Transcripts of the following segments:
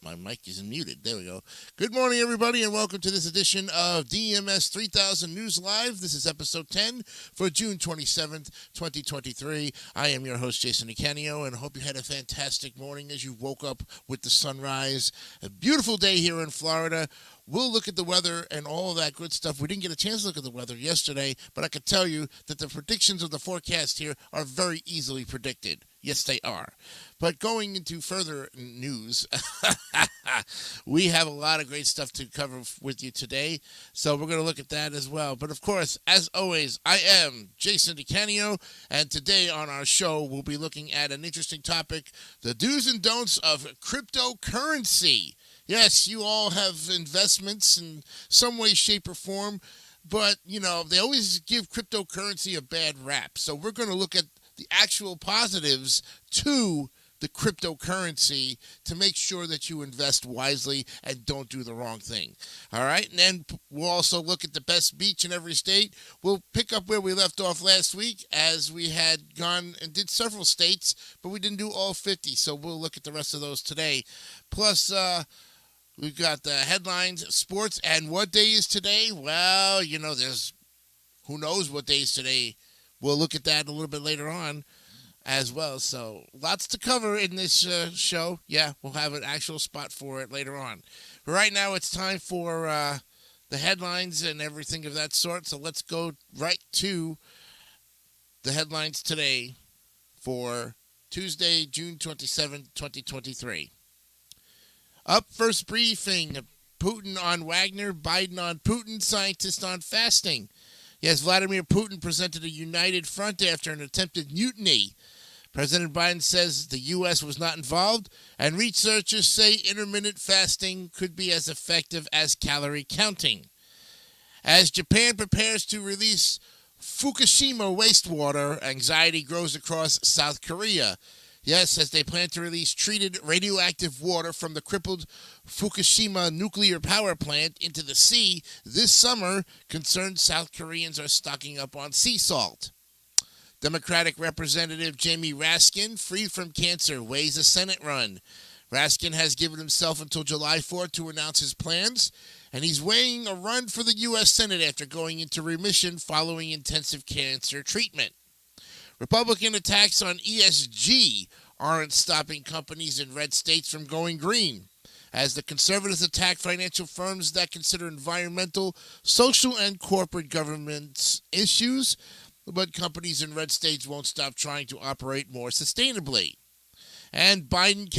My mic isn't muted. There we go. Good morning, everybody, and welcome to this edition of DMS 3000 News Live. This is episode 10 for June 27th, 2023. I am your host, Jason Nicanio, and hope you had a fantastic morning as you woke up with the sunrise. A beautiful day here in Florida. We'll look at the weather and all of that good stuff. We didn't get a chance to look at the weather yesterday, but I can tell you that the predictions of the forecast here are very easily predicted. Yes, they are. But going into further news, we have a lot of great stuff to cover with you today, so we're going to look at that as well. But of course, as always, I am Jason DeCanio, and today on our show, we'll be looking at an interesting topic, the do's and don'ts of cryptocurrency. Yes, you all have investments in some way, shape, or form, but, they always give cryptocurrency a bad rap. So we're going to look at the actual positives to the cryptocurrency to make sure that you invest wisely and don't do the wrong thing. All right, and then we'll also look at the best beach in every state. We'll pick up where we left off last week as we had gone and did several states, but we didn't do all 50, so we'll look at the rest of those today. Plus, we've got the headlines, sports, and what day is today? Well, there's who knows what day is today. We'll look at that a little bit later on as well. So lots to cover in this show. Yeah, we'll have an actual spot for it later on. But right now it's time for the headlines and everything of that sort. So let's go right to the headlines today for Tuesday, June 27, 2023. Up first briefing, Putin on Wagner, Biden on Putin, scientists on fasting. Yes, Vladimir Putin presented a united front after an attempted mutiny. President Biden says the U.S. was not involved, and researchers say intermittent fasting could be as effective as calorie counting. As Japan prepares to release Fukushima wastewater, anxiety grows across South Korea. Yes, as they plan to release treated radioactive water from the crippled Fukushima nuclear power plant into the sea this summer, concerned South Koreans are stocking up on sea salt. Democratic Representative Jamie Raskin, freed from cancer, weighs a Senate run. Raskin has given himself until July 4th to announce his plans, and he's weighing a run for the U.S. Senate after going into remission following intensive cancer treatment. Republican attacks on ESG aren't stopping companies in red states from going green, as the conservatives attack financial firms that consider environmental, social, and corporate governance issues, but companies in red states won't stop trying to operate more sustainably. And Biden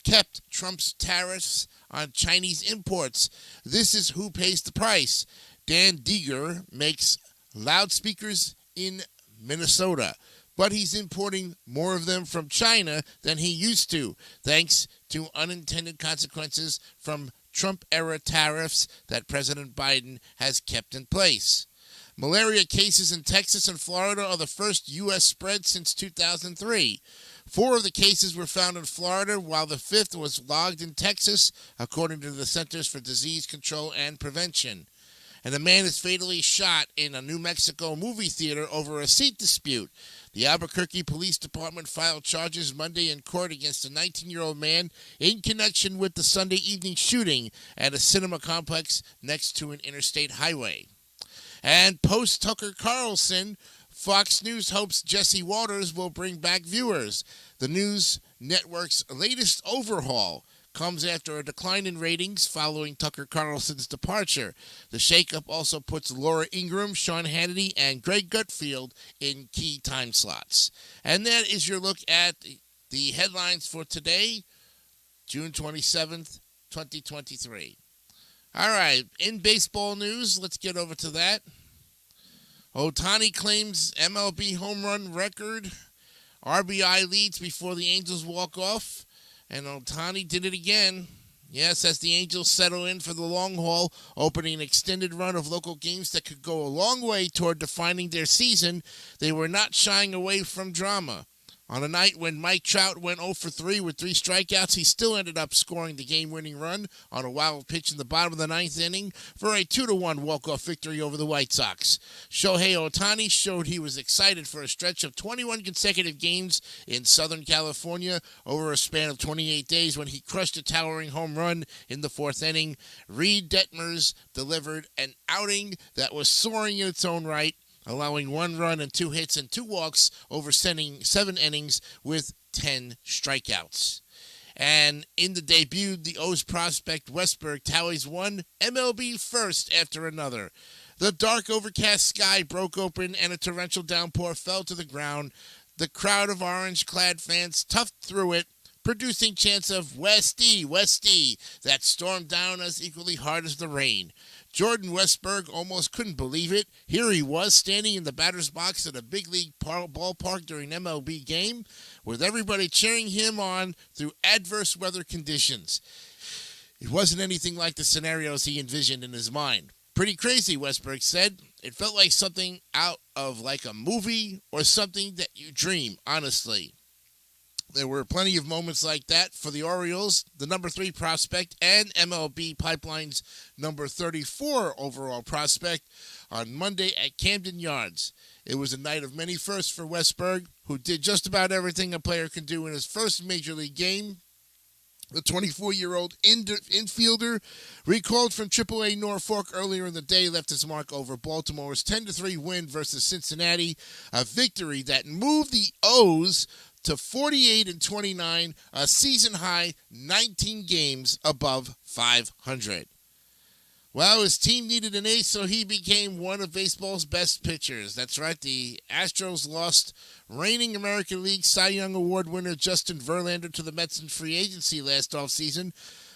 kept Trump's tariffs on Chinese imports. This is who pays the price. Dan Deeger makes loudspeakers in Minnesota, but he's importing more of them from China than he used to, thanks to unintended consequences from Trump-era tariffs that President Biden has kept in place. Malaria cases in Texas and Florida are the first U.S. spread since 2003. 4 of the cases were found in Florida, while the 5th was logged in Texas, according to the Centers for Disease Control and Prevention. And a man is fatally shot in a New Mexico movie theater over a seat dispute. The Albuquerque Police Department filed charges Monday in court against a 19-year-old man in connection with the Sunday evening shooting at a cinema complex next to an interstate highway. And post-Tucker Carlson, Fox News hopes Jesse Waters will bring back viewers. The news network's latest overhaul comes after a decline in ratings following Tucker Carlson's departure. The shakeup also puts Laura Ingraham, Sean Hannity, and Greg Gutfeld in key time slots. And that is your look at the headlines for today, June 27th, 2023. All right, in baseball news, let's get over to that. Ohtani claims MLB home run record. RBI leads before the Angels walk off. And Ohtani did it again. Yes, as the Angels settle in for the long haul, opening an extended run of local games that could go a long way toward defining their season, they were not shying away from drama. On a night when Mike Trout went 0 for 3 with 3 strikeouts, he still ended up scoring the game-winning run on a wild pitch in the bottom of the ninth inning for a 2-1 walk-off victory over the White Sox. Shohei Ohtani showed he was excited for a stretch of 21 consecutive games in Southern California over a span of 28 days when he crushed a towering home run in the fourth inning. Reed Detmers delivered an outing that was soaring in its own right, allowing 1 run and 2 hits and 2 walks over 7 innings with 10 strikeouts. And in the debut, the O's prospect Westburg tallies one MLB first after another. The dark overcast sky broke open and a torrential downpour fell to the ground. The crowd of orange-clad fans toughed through it, producing chants of "Westy, Westy" that stormed down as equally hard as the rain. Jordan Westburg almost couldn't believe it. Here he was standing in the batter's box at a big league ballpark during an MLB game with everybody cheering him on through adverse weather conditions. It wasn't anything like the scenarios he envisioned in his mind. Pretty crazy, Westburg said. It felt like something out of like a movie or something that you dream, honestly. There were plenty of moments like that for the Orioles, the number 3 prospect, and MLB Pipeline's number 34 overall prospect on Monday at Camden Yards. It was a night of many firsts for Westburg, who did just about everything a player can do in his first major league game. The 24-year-old infielder, recalled from AAA Norfolk earlier in the day, left his mark over Baltimore's 10-3 win versus Cincinnati, a victory that moved the O's to 48-29, a season-high 19 games above 500. Well, his team needed an ace, so he became one of baseball's best pitchers. That's right, the Astros lost reigning American League Cy Young Award winner Justin Verlander to the Mets in free agency last offseason,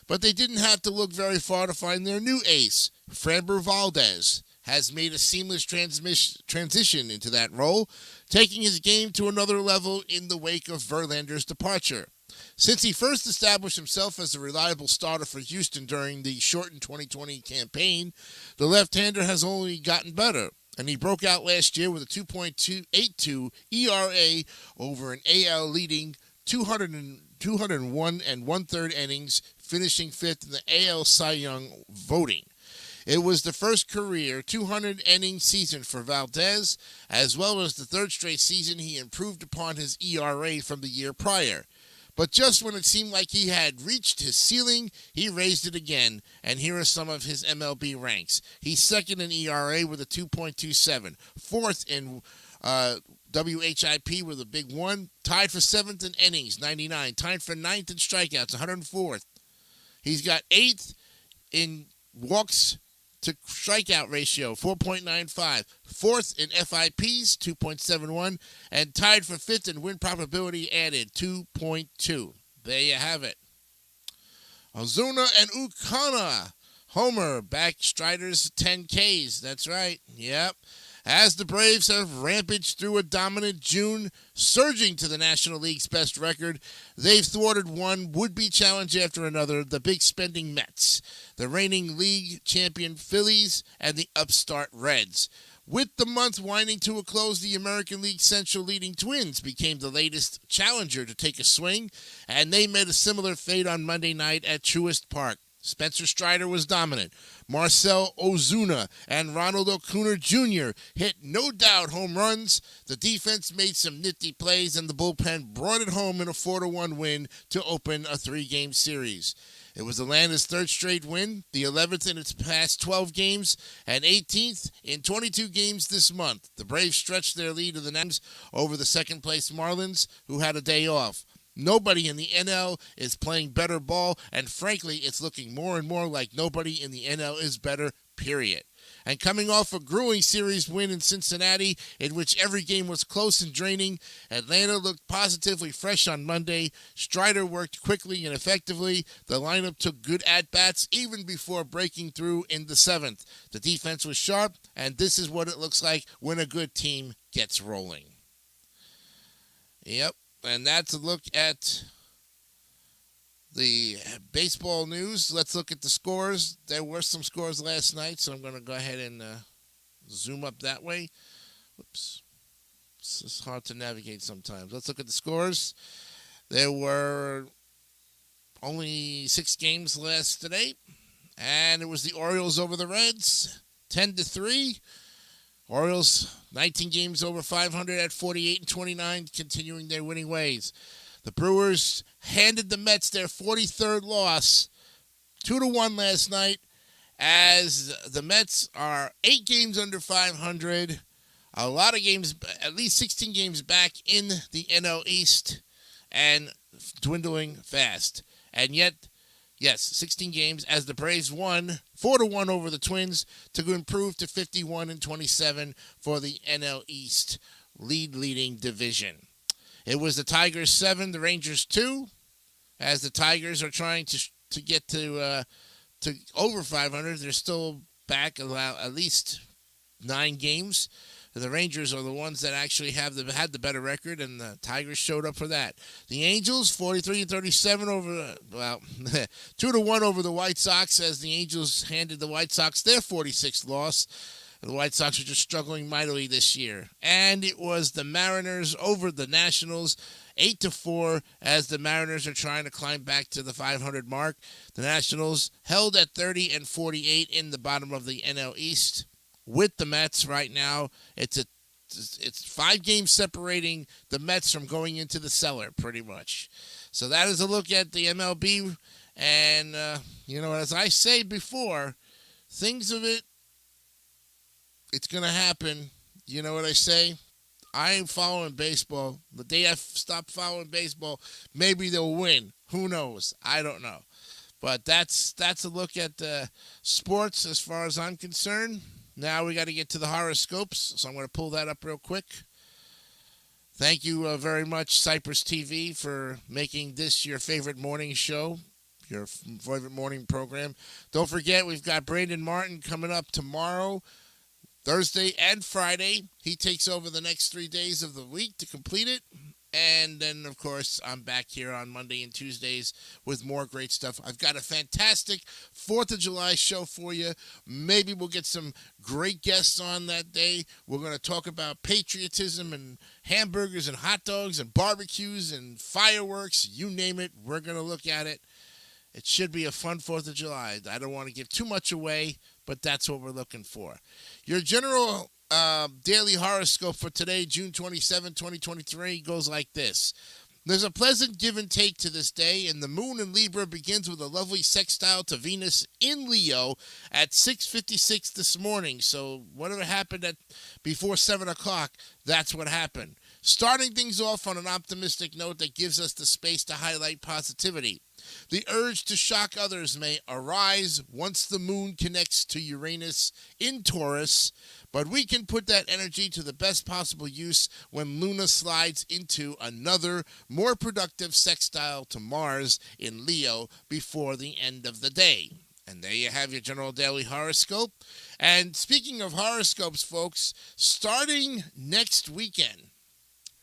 but they didn't have to look very far to find their new ace. Framber Valdez has made a seamless transition into that role, taking his game to another level in the wake of Verlander's departure. Since he first established himself as a reliable starter for Houston during the shortened 2020 campaign, the left-hander has only gotten better, and he broke out last year with a 2.82 ERA over an AL-leading 201 and one-third innings, finishing 5th in the AL Cy Young voting. It was the first career 200-inning season for Valdez, as well as the third straight season he improved upon his ERA from the year prior. But just when it seemed like he had reached his ceiling, he raised it again, and here are some of his MLB ranks. He's second in ERA with a 2.27, fourth in WHIP with a big 1, tied for 7th in innings, 99, tied for 9th in strikeouts, 104th. He's got 8th in walks to strikeout ratio, 4.95. 4th in FIPs, 2.71. And tied for 5th in win probability added, 2.2. There you have it. Ozuna and Ukana. Homer back Strider's 10Ks. That's right. Yep. As the Braves have rampaged through a dominant June, surging to the National League's best record, they've thwarted one would-be challenge after another, the big spending Mets, the reigning league champion Phillies, and the upstart Reds. With the month winding to a close, the American League Central leading Twins became the latest challenger to take a swing, and they met a similar fate on Monday night at Truist Park. Spencer Strider was dominant. Marcell Ozuna and Ronald Acuna Jr. hit no-doubt home runs. The defense made some nifty plays, and the bullpen brought it home in a 4-1 win to open a 3-game series. It was Atlanta's third straight win, the 11th in its past 12 games, and 18th in 22 games this month. The Braves stretched their lead of the Nats over the second-place Marlins, who had a day off. Nobody in the NL is playing better ball, and frankly, it's looking more and more like nobody in the NL is better, period. And coming off a grueling series win in Cincinnati, in which every game was close and draining, Atlanta looked positively fresh on Monday. Strider worked quickly and effectively. The lineup took good at-bats even before breaking through in the 7th. The defense was sharp, and this is what it looks like when a good team gets rolling. Yep. And that's a look at the baseball news. Let's look at the scores. There were some scores last night, so I'm going to go ahead and zoom up that way. Whoops. It's hard to navigate sometimes. Let's look at the scores. There were only 6 games last night, and it was the Orioles over the Reds, 10-3. Orioles 19 games over 500 at 48-29, continuing their winning ways. The Brewers handed the Mets their 43rd loss, 2-1 last night, as the Mets are 8 games under 500. A lot of games, at least 16 games back in the NL East, and dwindling fast. And yet, yes, 16 games as the Braves won 4-1 over the Twins to improve to 51-27 for the NL East leading division. It was the Tigers 7, the Rangers 2, as the Tigers are trying to get to over 500. They're still back at least 9 games. The Rangers are the ones that actually had the better record, and the Tigers showed up for that. The Angels, 43-37 over, 2-1 over the White Sox, as the Angels handed the White Sox their 46th loss. The White Sox are just struggling mightily this year. And it was the Mariners over the Nationals, 8-4, as the Mariners are trying to climb back to the 500 mark. The Nationals held at 30-48 in the bottom of the NL East. With the Mets right now, it's 5 games separating the Mets from going into the cellar, pretty much. So that is a look at the MLB. And, as I say before, things of it, it's going to happen. You know what I say? I ain't following baseball. The day I stop following baseball, maybe they'll win. Who knows? I don't know. But that's a look at sports as far as I'm concerned. Now we got to get to the horoscopes, so I'm going to pull that up real quick. Thank you very much, Cypress TV, for making this your favorite morning show, your favorite morning program. Don't forget, we've got Brandon Martin coming up tomorrow, Thursday and Friday. He takes over the next 3 days of the week to complete it. And then, of course, I'm back here on Monday and Tuesdays with more great stuff. I've got a fantastic 4th of July show for you. Maybe we'll get some great guests on that day. We're going to talk about patriotism and hamburgers and hot dogs and barbecues and fireworks. You name it, we're going to look at it. It should be a fun 4th of July. I don't want to give too much away, but that's what we're looking for. Your general daily horoscope for today, June 27, 2023, goes like this. There's a pleasant give and take to this day, and the moon in Libra begins with a lovely sextile to Venus in Leo at 6:56 this morning. So whatever happened before 7 o'clock, that's what happened. Starting things off on an optimistic note that gives us the space to highlight positivity. The urge to shock others may arise once the moon connects to Uranus in Taurus, but we can put that energy to the best possible use when Luna slides into another, more productive sextile to Mars in Leo before the end of the day. And there you have your general daily horoscope. And speaking of horoscopes, folks, starting next weekend,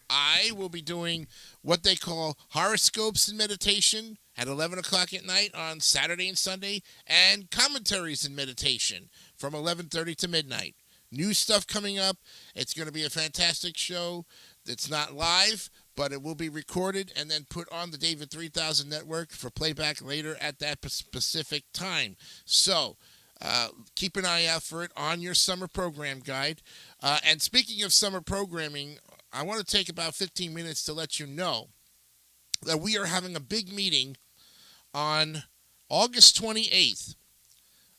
I will be doing what they call horoscopes and meditation at 11 o'clock at night on Saturday and Sunday, and commentaries and meditation from 11:30 to midnight. New stuff coming up. It's going to be a fantastic show. It's not live, but it will be recorded and then put on the David 3000 network for playback later at that specific time. So keep an eye out for it on your summer program guide. And speaking of summer programming, I want to take about 15 minutes to let you know that we are having a big meeting on August 28th.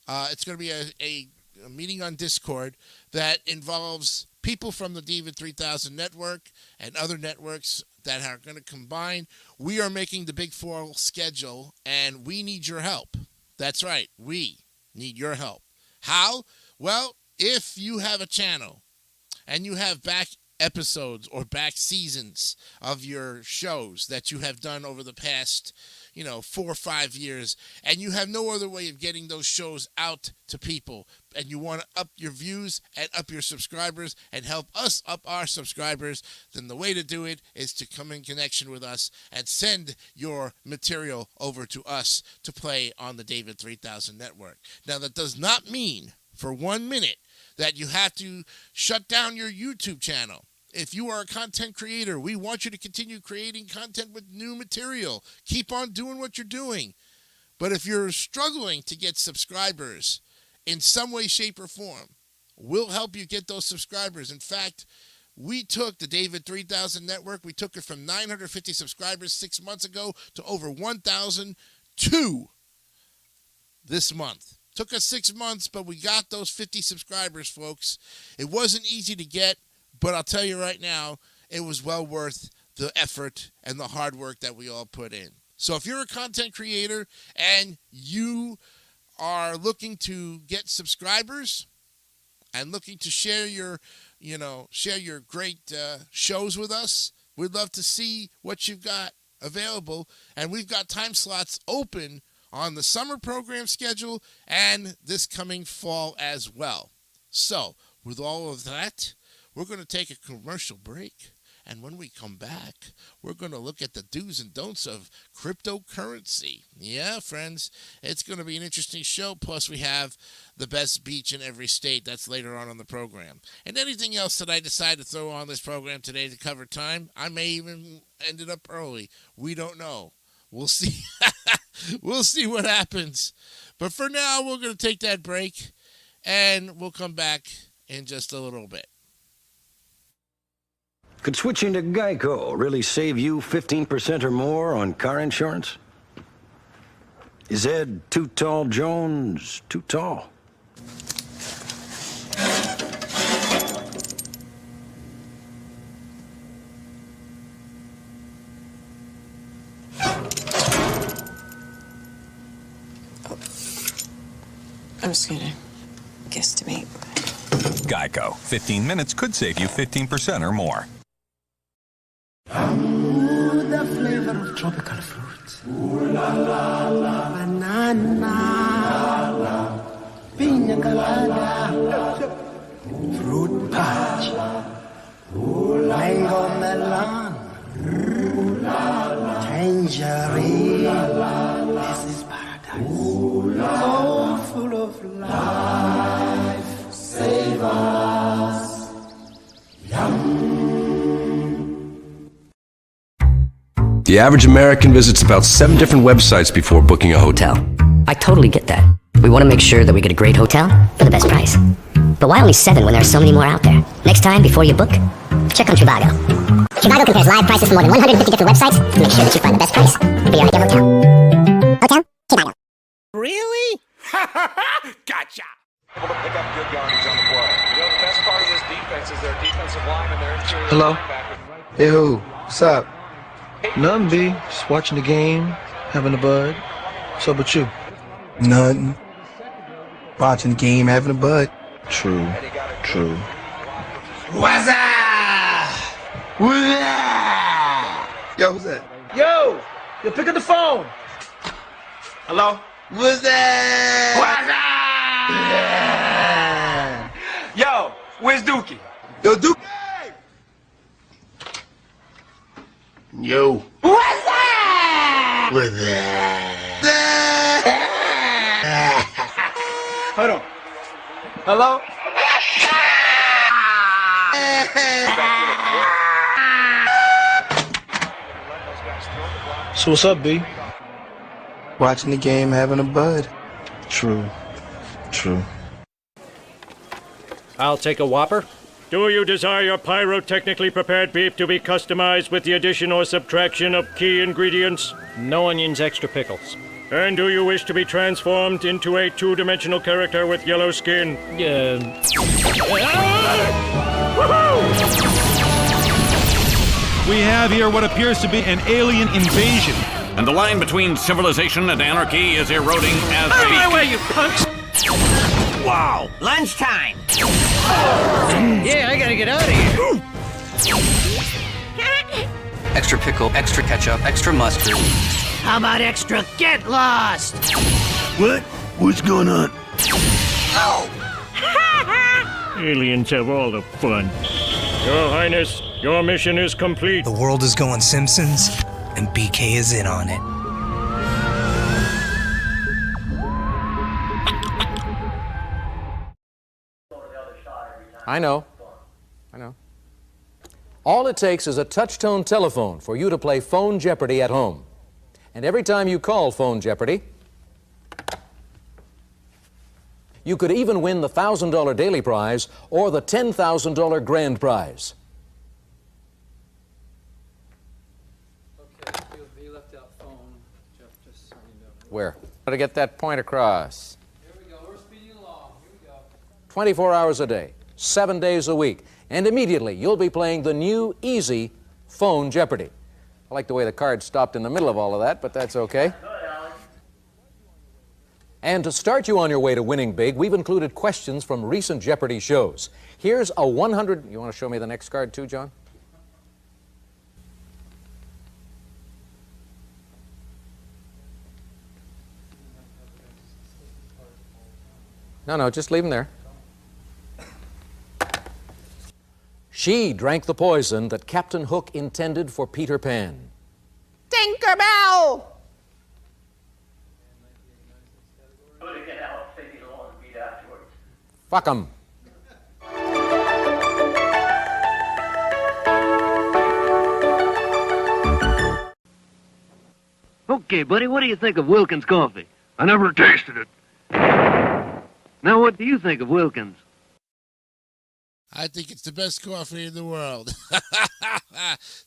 It's going to be a meeting on Discord that involves people from the David 3000 network and other networks that are going to combine. We are making the Big Fall schedule, and we need your help. That's right. We need your help. How? Well, if you have a channel and you have back episodes or back seasons of your shows that you have done over the past 4 or 5 years, and you have no other way of getting those shows out to people, and you want to up your views and up your subscribers and help us up our subscribers, then the way to do it is to come in connection with us and send your material over to us to play on the David 3000 network. Now, that does not mean for 1 minute that you have to shut down your YouTube channel. if you are a content creator, we want you to continue creating content with new material. Keep on doing what you're doing. But if you're struggling to get subscribers in some way, shape, or form, we'll help you get those subscribers. In fact, we took the David 3000 Network, we took it from 950 subscribers 6 months ago to over 1,002 this month. Took us 6 months, but we got those 50 subscribers, folks. It wasn't easy to get, but I'll tell you right now, it was well worth the effort and the hard work that we all put in. So if you're a content creator and you are looking to get subscribers and looking to share your great shows with us, we'd love to see what you've got available. And we've got time slots open on the summer program schedule and this coming fall as well. So with all of that, we're going to take a commercial break. And when we come back, we're going to look at the do's and don'ts of cryptocurrency. Yeah, friends, it's going to be an interesting show. Plus, we have the best beach in every state. That's later on the program. And anything else that I decide to throw on this program today to cover time, I may even end it up early. We don't know. We'll see. We'll see what happens. But for now, we're going to take that break, and we'll come back in just a little bit. Could switching to Geico really save you 15% or more on car insurance? Is Ed Too Tall Jones too tall? I'm just gonna guesstimate. Geico. 15 minutes could save you 15% or more. Ooh, the flavor of tropical fruit. Ooh, la, la, la. Banana. La, la. Pina colada. Fruit punch. Mango melon. Ooh, la, la. Tangerine. This is paradise. Ooh, la, so full of life. Save us. Yum. The average American visits about 7 different websites before booking a hotel. I totally get that. We want to make sure that we get a great hotel for the best price. But why only 7 when there are so many more out there? Next time, before you book, check on Trivago. Trivago compares live prices from more than 150 different websites to make sure that you find the best price for your ideal hotel. Hotel? Trivago. Really? Gotcha! Able to pick up good yardage on the play. You know, the best part of this defense is their defensive line and their interior. Hello? Hey, who? What's up? Nothing, B. Just watching the game, having a bud. What's up with you? Nothing. Watching the game, having a bud. True. True. What's up? What's up? Yo, who's that? Yo, pick up the phone. Hello? What's that? What's up? Yo, where's Dookie? Yo, Dookie! Yo. What's up? What's that? Hold on. Hello? So what's up, B? Watching the game, having a bud. True. I'll take a Whopper. Do you desire your pyrotechnically prepared beef to be customized with the addition or subtraction of key ingredients? No onions, extra pickles. And do you wish to be transformed into a two-dimensional character with yellow skin? We have here what appears to be an alien invasion. And the line between civilization and anarchy is eroding as Out of we... my way, you punks! Wow! Lunchtime! Yeah, I gotta get out of here. Extra pickle, extra ketchup, extra mustard. How about extra get lost? What? What's going on? Aliens have all the fun. Your Highness, your mission is complete. The world is going Simpsons, and BK is in on it. I know. All it takes is a touch-tone telephone for you to play Phone Jeopardy at home. And every time you call Phone Jeopardy, you could even win the $1,000 daily prize or the $10,000 grand prize. Okay, you left out phone, Jeff, just so you know. Where? How to get that point across. Here we go, we're speeding along, here we go. 24 hours a day, 7 days a week, and immediately you'll be playing the new, easy Phone Jeopardy. I like the way the card stopped in the middle of all of that, but that's okay. And to start you on your way to winning big, we've included questions from recent Jeopardy shows. Here's a 100... You want to show me the next card too, John? No, just leave them there. She drank the poison that Captain Hook intended for Peter Pan. Tinkerbell! Fuck 'em. Okay, buddy, what do you think of Wilkins coffee? I never tasted it. Now, what do you think of Wilkins? I think it's the best coffee in the world.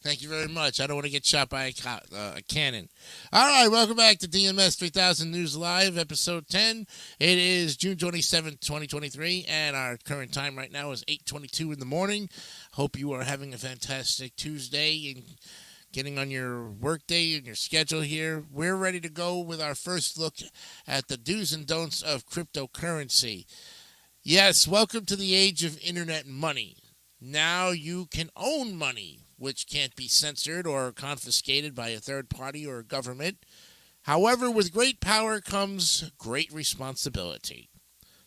Thank you very much. I don't want to get shot by a cannon. All right, welcome back to DMS 3000 News Live, episode 10. It is June 27th, 2023, and our current time right now is 8:22 in the morning. Hope you are having a fantastic Tuesday and getting on your work day and your schedule here. We're ready to go with our first look at the do's and don'ts of cryptocurrency. Yes, welcome to the age of internet money. Now you can own money, which can't be censored or confiscated by a third party or a government. However, with great power comes great responsibility.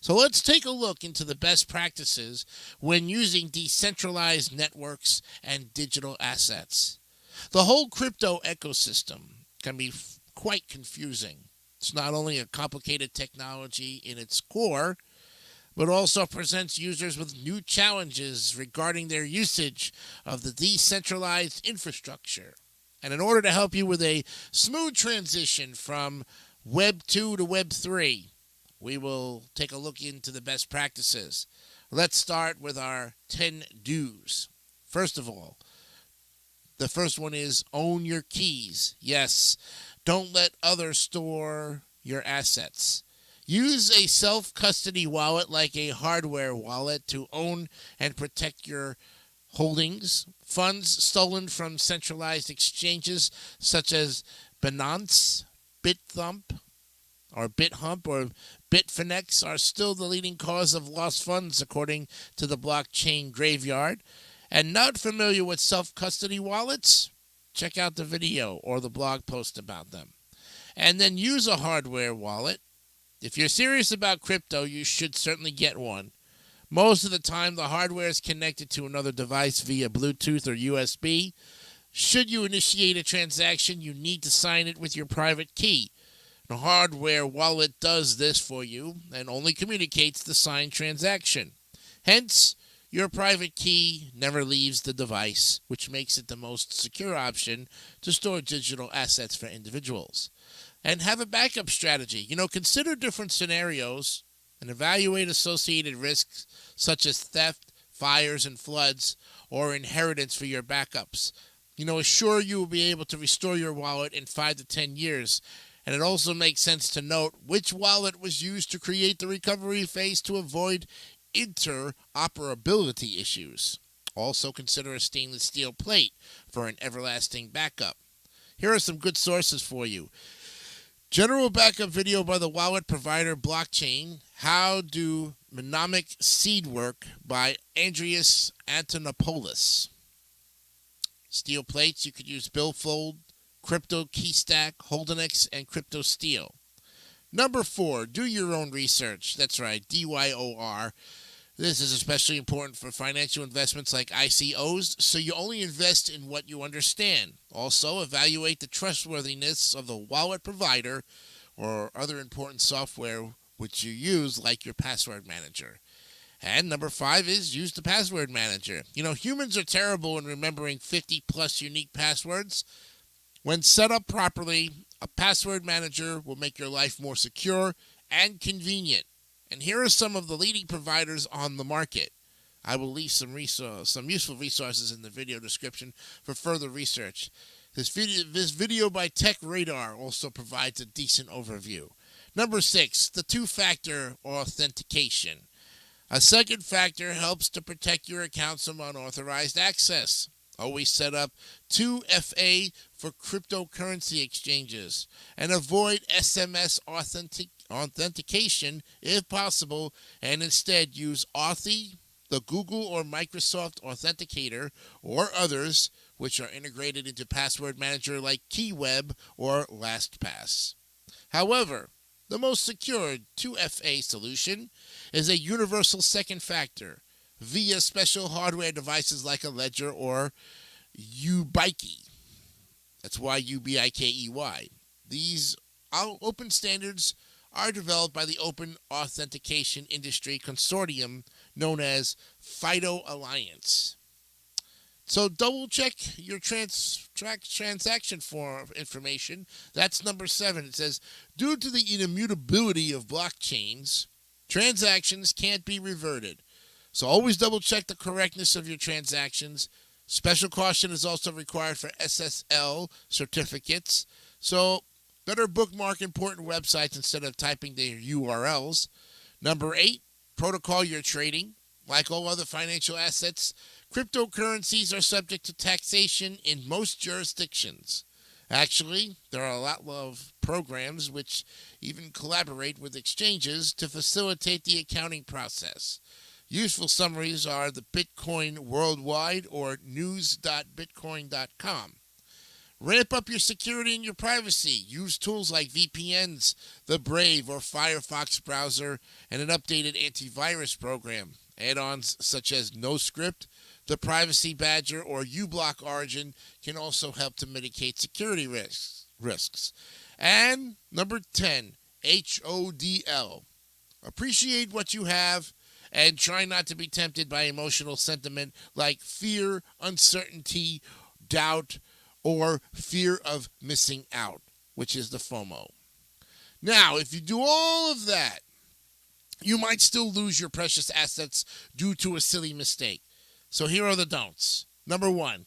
So let's take a look into the best practices when using decentralized networks and digital assets. The whole crypto ecosystem can be quite confusing. It's not only a complicated technology in its core, but also presents users with new challenges regarding their usage of the decentralized infrastructure. And in order to help you with a smooth transition from Web 2 to Web 3, we will take a look into the best practices. Let's start with our 10 do's. First of all, the first one is own your keys. Yes, don't let others store your assets. Use a self-custody wallet like a hardware wallet to own and protect your holdings. Funds stolen from centralized exchanges such as Binance, BitHump, or Bitfinex are still the leading cause of lost funds according to the blockchain graveyard. And not familiar with self-custody wallets? Check out the video or the blog post about them. And then use a hardware wallet. If you're serious about crypto, you should certainly get one. Most of the time, the hardware is connected to another device via Bluetooth or USB. Should you initiate a transaction, you need to sign it with your private key. The hardware wallet does this for you and only communicates the signed transaction. Hence, your private key never leaves the device, which makes it the most secure option to store digital assets for individuals. And have a backup strategy. Consider different scenarios and evaluate associated risks such as theft, fires and floods, or inheritance for your backups. Assure you will be able to restore your wallet in 5 to 10 years. And it also makes sense to note which wallet was used to create the recovery phase to avoid interoperability issues. Also consider a stainless steel plate for an everlasting backup. Here are some good sources for you. General backup video by the wallet provider Blockchain. How do mnemonic seed work by Andreas Antonopoulos. Steel plates, you could use Billfold, Crypto Keystack, Holdenix, and Crypto Steel. Number 4, do your own research. That's right, DYOR. This is especially important for financial investments like ICOs, so you only invest in what you understand. Also, evaluate the trustworthiness of the wallet provider or other important software which you use, like your password manager. And number 5 is use the password manager. You know, humans are terrible in remembering 50-plus unique passwords. When set up properly, a password manager will make your life more secure and convenient. And here are some of the leading providers on the market. I will leave some useful resources in the video description for further research. This video by Tech Radar also provides a decent overview. Number 6, the two-factor authentication. A second factor helps to protect your accounts from unauthorized access. Always set up 2FA for cryptocurrency exchanges and avoid SMS authentication if possible, and instead use Authy, the Google or Microsoft Authenticator, or others which are integrated into password manager like KeyWeb or LastPass. However, the most secure 2FA solution is a universal second factor via special hardware devices like a Ledger or Ubikey. That's Ubikey. These open standards are developed by the Open Authentication Industry Consortium known as FIDO Alliance. So double check your transaction form information. That's number 7. It says, due to the immutability of blockchains, transactions can't be reverted. So always double check the correctness of your transactions. Special caution is also required for SSL certificates. So better bookmark important websites instead of typing their URLs. Number 8, protocol you're trading. Like all other financial assets, cryptocurrencies are subject to taxation in most jurisdictions. Actually, there are a lot of programs which even collaborate with exchanges to facilitate the accounting process. Useful summaries are the Bitcoin Worldwide or news.bitcoin.com. Ramp up your security and your privacy. Use tools like VPNs, the Brave or Firefox browser, and an updated antivirus program. Add-ons such as NoScript, the Privacy Badger, or uBlock Origin can also help to mitigate security risks. And number 10, HODL. Appreciate what you have and try not to be tempted by emotional sentiment like fear, uncertainty, doubt, or fear of missing out, which is the FOMO. Now, if you do all of that, you might still lose your precious assets due to a silly mistake. So here are the don'ts. Number 1,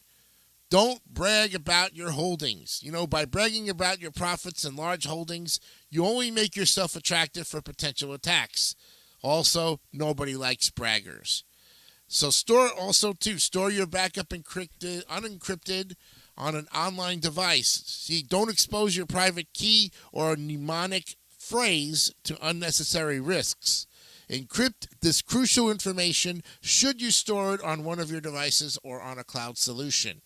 don't brag about your holdings. You know, by bragging about your profits and large holdings, you only make yourself attractive for potential attacks. Also, nobody likes braggers. So store your backup unencrypted on an online device. See, don't expose your private key or a mnemonic phrase to unnecessary risks. Encrypt this crucial information should you store it on one of your devices or on a cloud solution.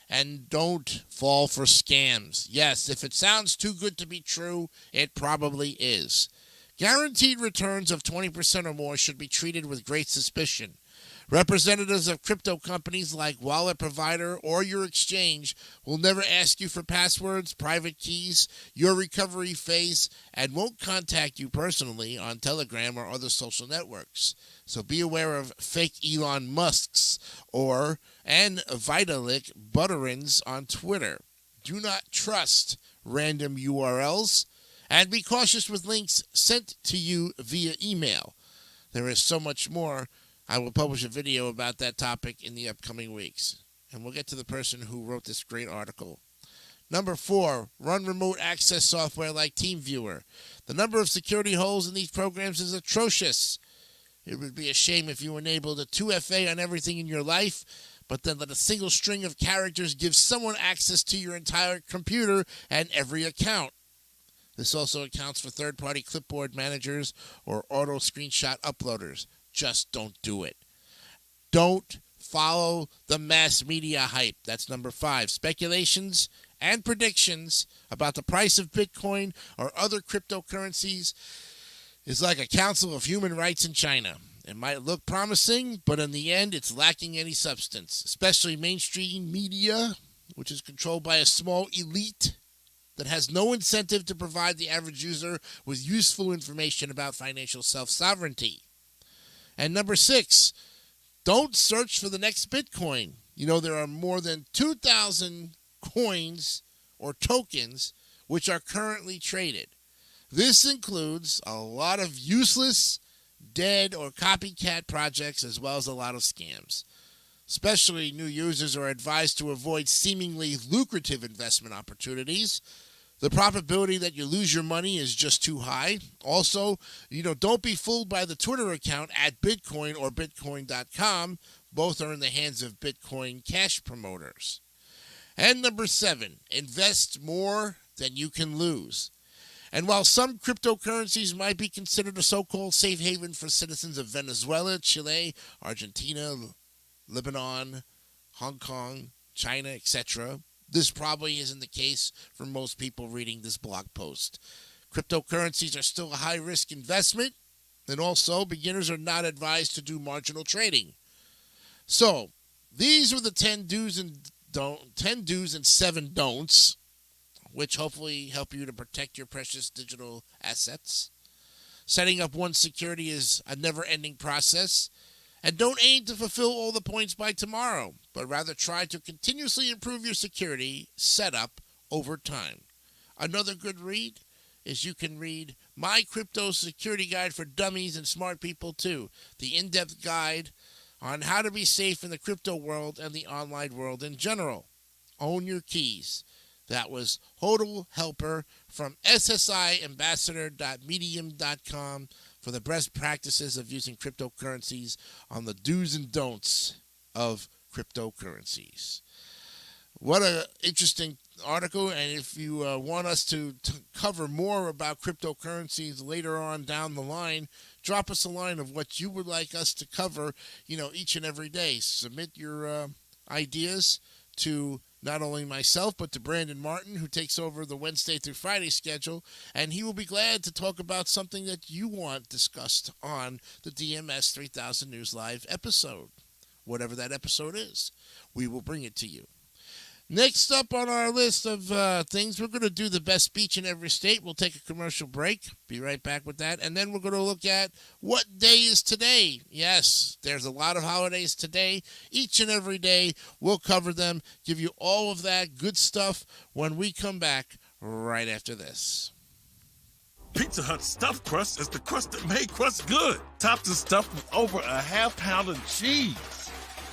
And don't fall for scams. Yes, if it sounds too good to be true, it probably is. Guaranteed returns of 20% or more should be treated with great suspicion. Representatives of crypto companies like wallet provider or your exchange will never ask you for passwords, private keys, your recovery phase, and won't contact you personally on Telegram or other social networks. So be aware of fake Elon Musks and Vitalik Butterins on Twitter. Do not trust random URLs, and be cautious with links sent to you via email. There is so much more. I will publish a video about that topic in the upcoming weeks. And we'll get to the person who wrote this great article. Number 4, run remote access software like TeamViewer. The number of security holes in these programs is atrocious. It would be a shame if you enabled a 2FA on everything in your life, but then let a single string of characters give someone access to your entire computer and every account. This also accounts for third-party clipboard managers or auto screenshot uploaders. Just don't do it. Don't follow the mass media hype. That's number 5. Speculations and predictions about the price of Bitcoin or other cryptocurrencies is like a council of human rights in China. It might look promising, but in the end, it's lacking any substance, especially mainstream media, which is controlled by a small elite that has no incentive to provide the average user with useful information about financial self-sovereignty. And number 6, don't search for the next Bitcoin. You know, there are more than 2,000 coins or tokens which are currently traded. This includes a lot of useless, dead, or copycat projects, as well as a lot of scams. Especially new users are advised to avoid seemingly lucrative investment opportunities. The probability that you lose your money is just too high. Also, don't be fooled by the Twitter account at Bitcoin or Bitcoin.com. Both are in the hands of Bitcoin Cash promoters. And number 7, invest more than you can lose. And while some cryptocurrencies might be considered a so-called safe haven for citizens of Venezuela, Chile, Argentina, Lebanon, Hong Kong, China, etc., this probably isn't the case for most people reading this blog post. Cryptocurrencies are still a high-risk investment, and also beginners are not advised to do marginal trading. So, these were the 10 do's and 7 don'ts, which hopefully help you to protect your precious digital assets. Setting up one security is a never-ending process. And don't aim to fulfill all the points by tomorrow, but rather try to continuously improve your security setup over time. Another good read is you can read My Crypto Security Guide for Dummies and Smart People Too, the in-depth guide on how to be safe in the crypto world and the online world in general. Own your keys. That was Hodl Helper from ssiambassador.medium.com for the best practices of using cryptocurrencies on the do's and don'ts of cryptocurrencies. What an interesting article, and if you want us to cover more about cryptocurrencies later on down the line, drop us a line of what you would like us to cover, each and every day. Submit your ideas to not only myself, but to Brandon Martin, who takes over the Wednesday through Friday schedule, and he will be glad to talk about something that you want discussed on the DMS 3000 News Live episode. Whatever that episode is, we will bring it to you. Next up on our list of things, we're going to do the best speech in every state. We'll take a commercial break. Be right back with that. And then we're going to look at what day is today. Yes, there's a lot of holidays today. Each and every day, we'll cover them, give you all of that good stuff when we come back right after this. Pizza Hut stuffed crust is the crust that made crust good. Topped and stuffed with over a half-pound of cheese.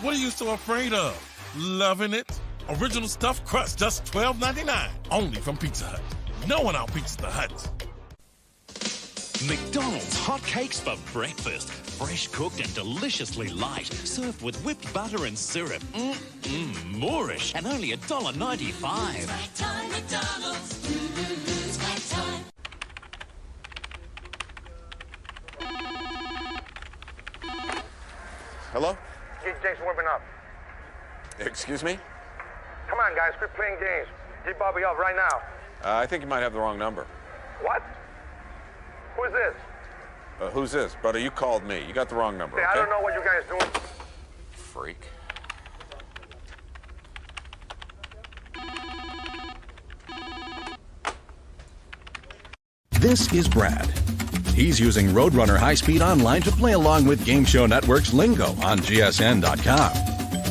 What are you so afraid of? Loving it? Original stuffed crust, just $12.99. Only from Pizza Hut. No one out Pizza Hut. McDonald's hotcakes for breakfast. Fresh cooked and deliciously light. Served with whipped butter and syrup. Moorish. And only $1.95. It's back time, McDonald's. It's back time. Hello? Get Jason warming up. Excuse me? Come on, guys, quit playing games. Get Bobby up right now. I think you might have the wrong number. What? Who's this? Who's this? Brother, you called me. You got the wrong number, Hey, okay? I don't know what you guys doing. Freak. This is Brad. He's using Roadrunner High-Speed Online to play along with Game Show Network's Lingo on GSN.com.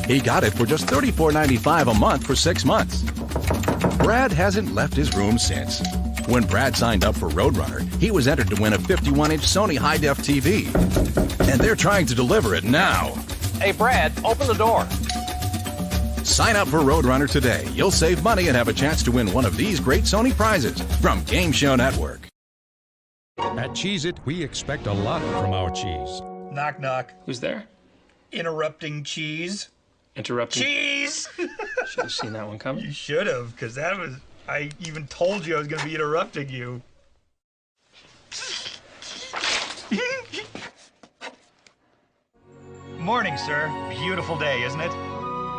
He got it for just $34.95 a month for 6 months. Brad hasn't left his room since. When Brad signed up for Roadrunner, he was entered to win a 51-inch Sony high-def TV. And they're trying to deliver it now. Hey, Brad, open the door. Sign up for Roadrunner today. You'll save money and have a chance to win one of these great Sony prizes from Game Show Network. At Cheez-It, we expect a lot from our cheese. Knock, knock. Who's there? Interrupting cheese. Interrupting? Cheese! Should have seen that one coming. You should have, because that was... I even told you I was going to be interrupting you. Morning, sir. Beautiful day, isn't it?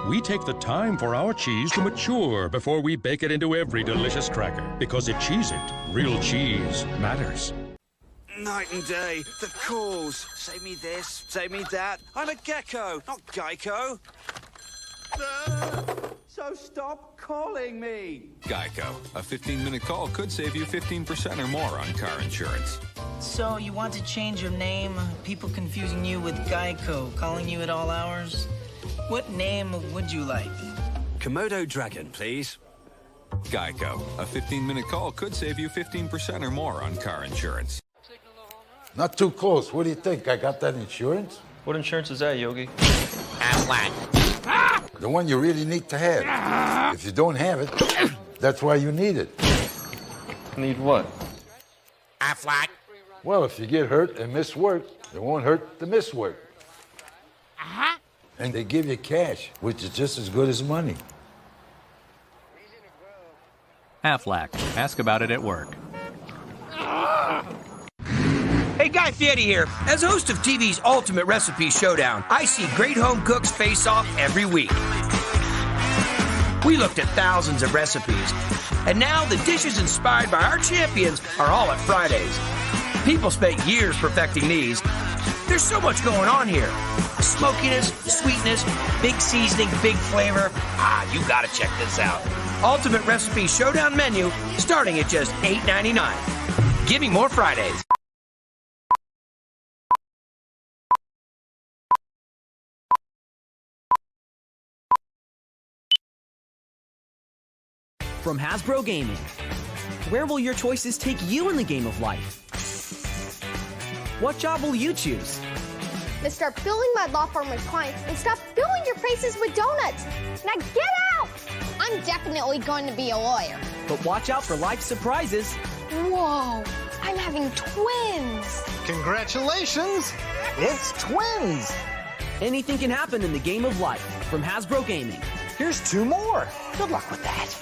We take the time for our cheese to mature before we bake it into every delicious cracker. Because at Cheez-It, real cheese matters. Night and day, the calls. Say me this, say me that. I'm a gecko, not Geico. So stop calling me. Geico. A 15-minute call could save you 15% or more on car insurance. So you want to change your name? People confusing you with Geico, calling you at all hours? What name would you like? Komodo Dragon, please. Geico. A 15-minute call could save you 15% or more on car insurance. Not too close. What do you think? I got that insurance? What insurance is that, Yogi? The one you really need to have. If you don't have it, that's why you need it. Need what? Aflac. Well, if you get hurt and miss work, it won't hurt to miss work. And they give you cash, which is just as good as money. Aflac. Ask about it at work. Hey, Guy Fieri here. As host of TV's Ultimate Recipe Showdown, I see great home cooks face off every week. We looked at thousands of recipes, and now the dishes inspired by our champions are all at Fridays. People spent years perfecting these. There's so much going on here. Smokiness, sweetness, big seasoning, big flavor. You gotta check this out. Ultimate Recipe Showdown menu starting at just $8.99. Give me more Fridays. From Hasbro Gaming. Where will your choices take you in the game of life? What job will you choose? To start filling my law firm with clients and stop filling your faces with donuts. Now get out! I'm definitely going to be a lawyer. But watch out for life surprises. Whoa, I'm having twins. Congratulations! It's twins! Anything can happen in the game of life. From Hasbro Gaming. Here's 2 more. Good luck with that.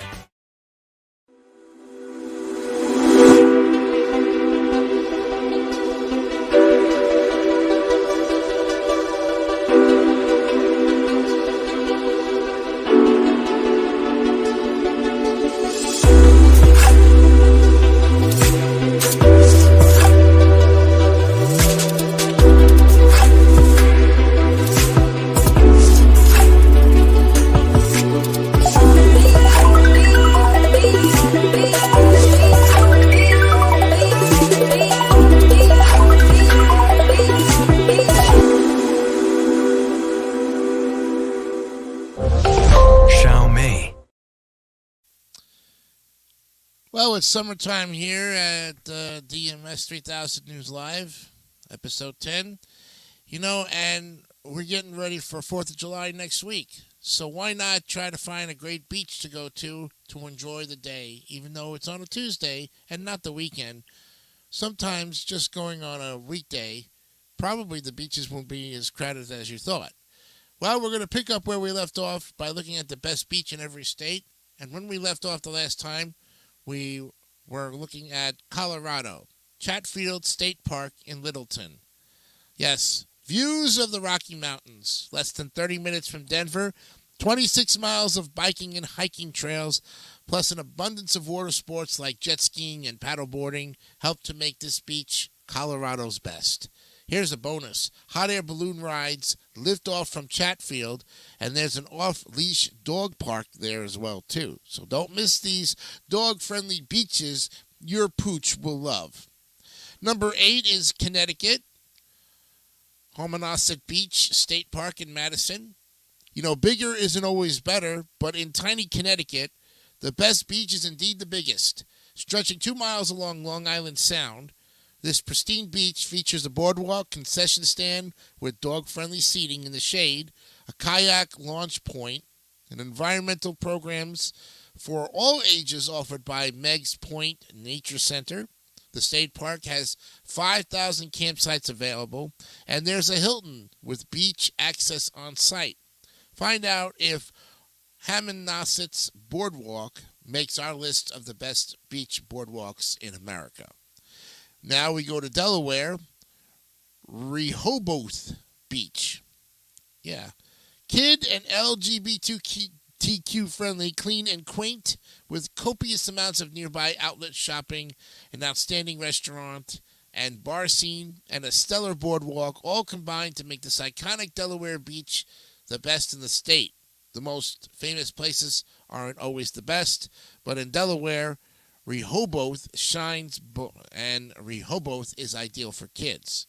Well, it's summertime here at DMS 3000 News Live, episode 10. You know, and we're getting ready for 4th of July next week. So why not try to find a great beach to go to enjoy the day, even though it's on a Tuesday and not the weekend. Sometimes just going on a weekday, probably the beaches won't be as crowded as you thought. Well, we're going to pick up where we left off by looking at the best beach in every state. And when we left off the last time, we were looking at Colorado, Chatfield State Park in Littleton. Yes, views of the Rocky Mountains, less than 30 minutes from Denver, 26 miles of biking and hiking trails, plus an abundance of water sports like jet skiing and paddleboarding help to make this beach Colorado's best. Here's a bonus. Hot air balloon rides lift off from Chatfield, and there's an off-leash dog park there as well, too. So don't miss these dog-friendly beaches your pooch will love. Number 8 is Connecticut, Homanasset Beach State Park in Madison. You know, bigger isn't always better, but in tiny Connecticut, the best beach is indeed the biggest. Stretching 2 miles along Long Island Sound, this pristine beach features a boardwalk, concession stand with dog-friendly seating in the shade, a kayak launch point, and environmental programs for all ages offered by Meg's Point Nature Center. The state park has 5,000 campsites available, and there's a Hilton with beach access on site. Find out if Hammonasset's Boardwalk makes our list of the best beach boardwalks in America. Now we go to Delaware, Rehoboth Beach. Yeah. Kid and LGBTQ friendly, clean and quaint, with copious amounts of nearby outlet shopping, an outstanding restaurant and bar scene, and a stellar boardwalk, all combined to make this iconic Delaware beach the best in the state. The most famous places aren't always the best, but in Delaware, Rehoboth and Rehoboth is ideal for kids.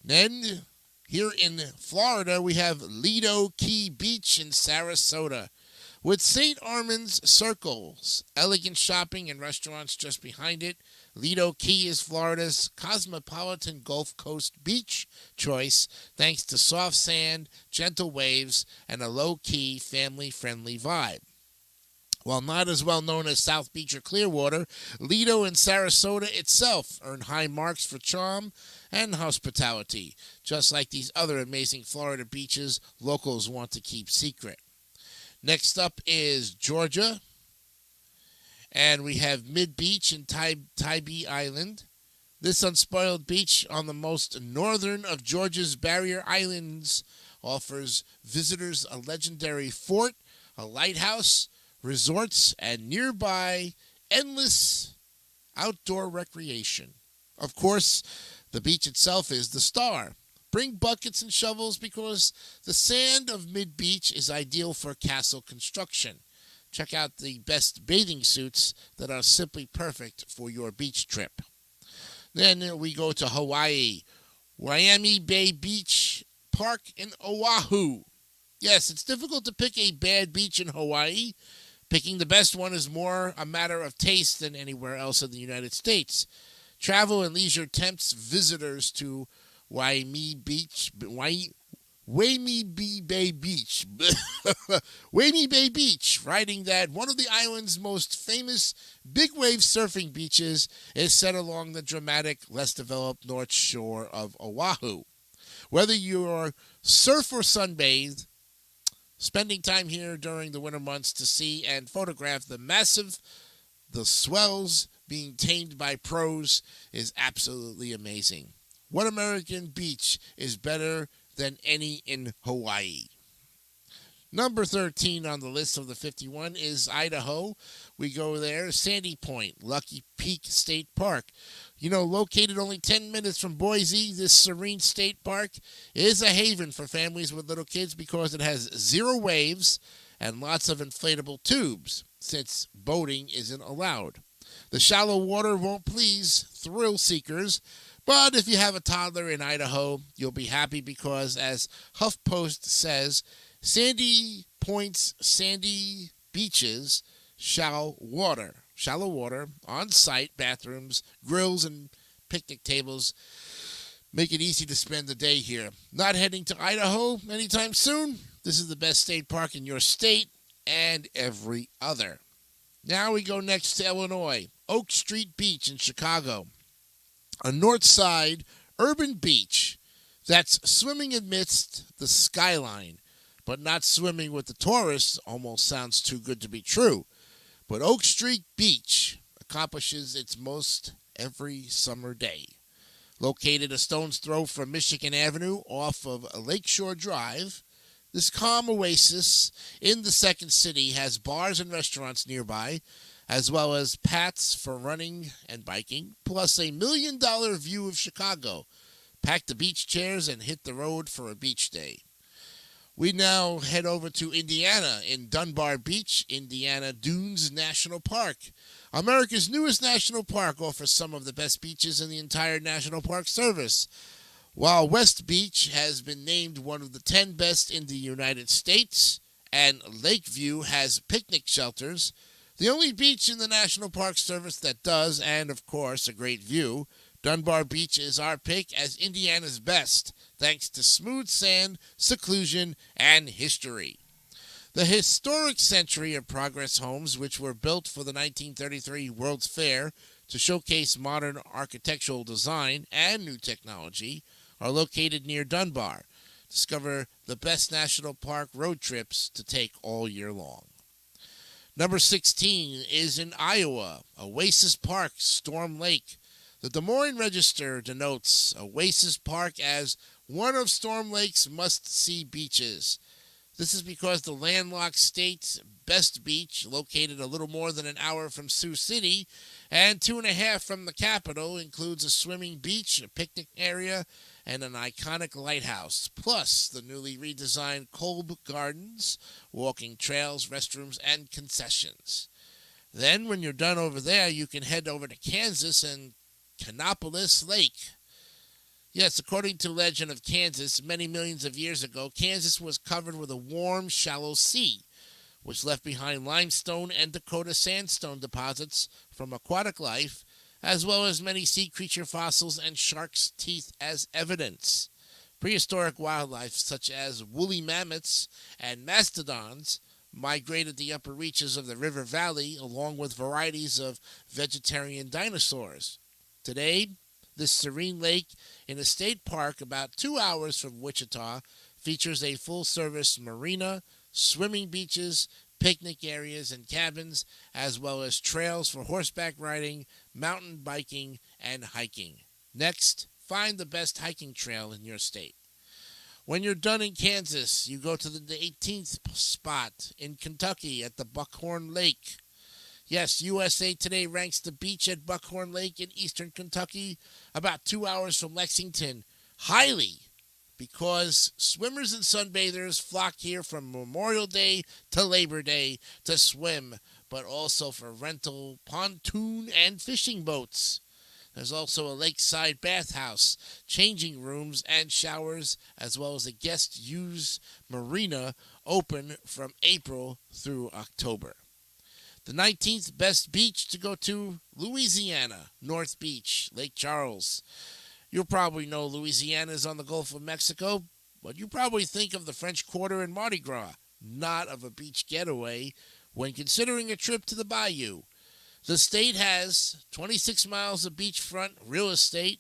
Then, here in Florida, we have Lido Key Beach in Sarasota, with St. Armand's Circles, elegant shopping and restaurants just behind it. Lido Key is Florida's cosmopolitan Gulf Coast beach choice, thanks to soft sand, gentle waves, and a low-key, family-friendly vibe. While not as well known as South Beach or Clearwater, Lido and Sarasota itself earn high marks for charm and hospitality, just like these other amazing Florida beaches locals want to keep secret. Next up is Georgia, and we have Mid Beach in Tybee Island. This unspoiled beach on the most northern of Georgia's barrier islands offers visitors a legendary fort, a lighthouse, resorts, and nearby endless outdoor recreation. Of course, the beach itself is the star. Bring buckets and shovels because the sand of Mid-Beach is ideal for castle construction. Check out the best bathing suits that are simply perfect for your beach trip. Then we go to Hawaii. Waimea Bay Beach Park in Oahu. Yes, it's difficult to pick a bad beach in Hawaii. Picking the best one is more a matter of taste than anywhere else in the United States. Travel and leisure tempts visitors to Waimea Bay Beach. Waimea Bay Beach, writing that one of the island's most famous big wave surfing beaches is set along the dramatic, less developed north shore of Oahu. Whether you're surf or sunbathe, spending time here during the winter months to see and photograph the swells being tamed by pros is absolutely amazing. What American beach is better than any in Hawaii? Number 13 on the list of the 51 is Idaho. We go there, Sandy Point, Lucky Peak State Park. Located only 10 minutes from Boise, this serene state park is a haven for families with little kids because it has 0 waves and lots of inflatable tubes, since boating isn't allowed. The shallow water won't please thrill seekers, but if you have a toddler in Idaho, you'll be happy because, as HuffPost says, Sandy Point's sandy beaches, shallow water, on-site bathrooms, grills, and picnic tables make it easy to spend the day here. Not heading to Idaho anytime soon? This is the best state park in your state and every other. Now we go next to Illinois, Oak Street Beach in Chicago. A north side urban beach that's swimming amidst the skyline, but not swimming with the tourists almost sounds too good to be true. But Oak Street Beach accomplishes its most every summer day. Located a stone's throw from Michigan Avenue off of Lakeshore Drive, this calm oasis in the second city has bars and restaurants nearby, as well as paths for running and biking, plus a $1 million view of Chicago. Pack the beach chairs and hit the road for a beach day. We now head over to Indiana in Dunbar Beach, Indiana Dunes National Park. America's newest national park offers some of the best beaches in the entire National Park Service. While West Beach has been named one of the 10 best in the United States, and Lakeview has picnic shelters, the only beach in the National Park Service that does, and of course, a great view, Dunbar Beach is our pick as Indiana's best, thanks to smooth sand, seclusion, and history. The historic Century of Progress homes, which were built for the 1933 World's Fair to showcase modern architectural design and new technology, are located near Dunbar. Discover the best national park road trips to take all year long. Number 16 is in Iowa, Oasis Park, Storm Lake. The Des Moines Register denotes Oasis Park as one of Storm Lake's must-see beaches. This is because the landlocked state's best beach, located a little more than an hour from Sioux City and 2.5 from the capital, includes a swimming beach, a picnic area, and an iconic lighthouse, plus the newly redesigned Kolb Gardens, walking trails, restrooms, and concessions. Then, when you're done over there, you can head over to Kansas and Kannapolis Lake. Yes, according to legend of Kansas, many millions of years ago, Kansas was covered with a warm, shallow sea, which left behind limestone and Dakota sandstone deposits from aquatic life, as well as many sea creature fossils and sharks' teeth as evidence. Prehistoric wildlife such as woolly mammoths and mastodons migrated the upper reaches of the river valley along with varieties of vegetarian dinosaurs. Today, this serene lake in a state park about 2 hours from Wichita features a full-service marina, swimming beaches, picnic areas and cabins, as well as trails for horseback riding, mountain biking, and hiking. Next, find the best hiking trail in your state. When you're done in Kansas, you go to the 18th spot in Kentucky at the Buckhorn Lake. Yes, USA Today ranks the beach at Buckhorn Lake in eastern Kentucky, about 2 hours from Lexington, highly, because swimmers and sunbathers flock here from Memorial Day to Labor Day to swim, but also for rental pontoon and fishing boats. There's also a lakeside bathhouse, changing rooms and showers, as well as a guest-use marina open from April through October. The 19th best beach to go to, Louisiana, North Beach, Lake Charles. You'll probably know Louisiana is on the Gulf of Mexico, but you probably think of the French Quarter and Mardi Gras, not of a beach getaway when considering a trip to the bayou. The state has 26 miles of beachfront real estate,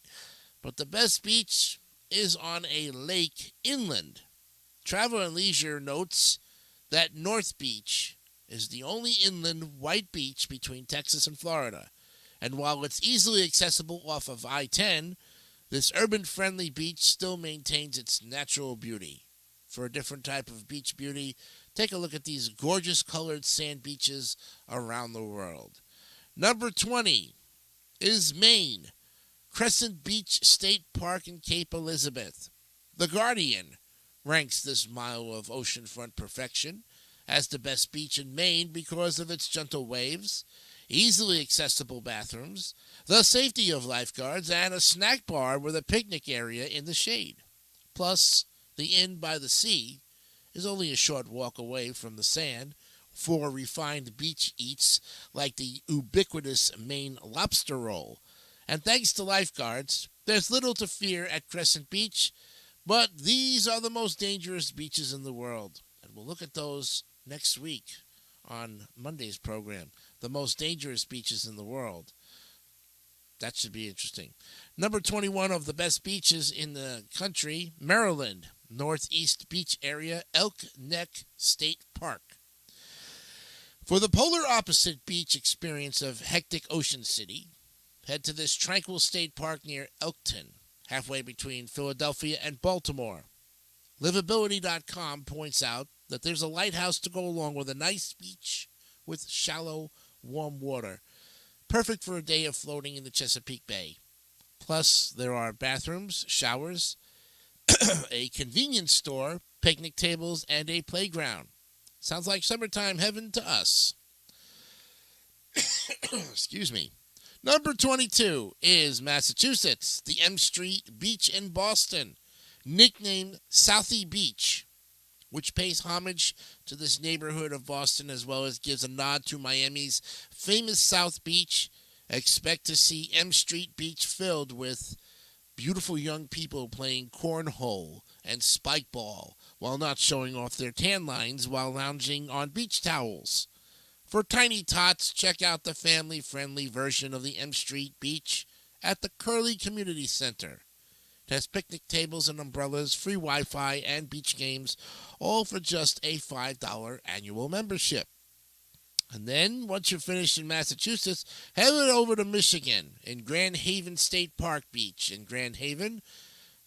but the best beach is on a lake inland. Travel and Leisure notes that North Beach is the only inland white beach between Texas and Florida. And while it's easily accessible off of I-10, this urban-friendly beach still maintains its natural beauty. For a different type of beach beauty, take a look at these gorgeous colored sand beaches around the world. Number 20 is Maine, Crescent Beach State Park in Cape Elizabeth. The Guardian ranks this mile of oceanfront perfection as the best beach in Maine because of its gentle waves, easily accessible bathrooms, the safety of lifeguards, and a snack bar with a picnic area in the shade. Plus, the Inn by the Sea is only a short walk away from the sand for refined beach eats like the ubiquitous Maine lobster roll. And thanks to lifeguards, there's little to fear at Crescent Beach, but these are the most dangerous beaches in the world. And we'll look at those next week on Monday's program. The most dangerous beaches in the world. That should be interesting. Number 21 of the best beaches in the country, Maryland, Northeast Beach Area, Elk Neck State Park. For the polar opposite beach experience of hectic Ocean City, head to this tranquil state park near Elkton, halfway between Philadelphia and Baltimore. Livability.com points out that there's a lighthouse to go along with a nice beach with shallow, warm water, perfect for a day of floating in the Chesapeake Bay. Plus, there are bathrooms, showers, a convenience store, picnic tables, and a playground. Sounds like summertime heaven to us. Excuse me. Number 22 is Massachusetts, the M Street Beach in Boston, nicknamed Southie Beach, which pays homage to this neighborhood of Boston as well as gives a nod to Miami's famous South Beach. Expect to see M Street Beach filled with beautiful young people playing cornhole and spike ball while not showing off their tan lines while lounging on beach towels. For tiny tots, check out the family-friendly version of the M Street Beach at the Curly Community Center. It has picnic tables and umbrellas, free Wi-Fi, and beach games, all for just a $5 annual membership. And then, once you're finished in Massachusetts, head over to Michigan in Grand Haven State Park Beach in Grand Haven.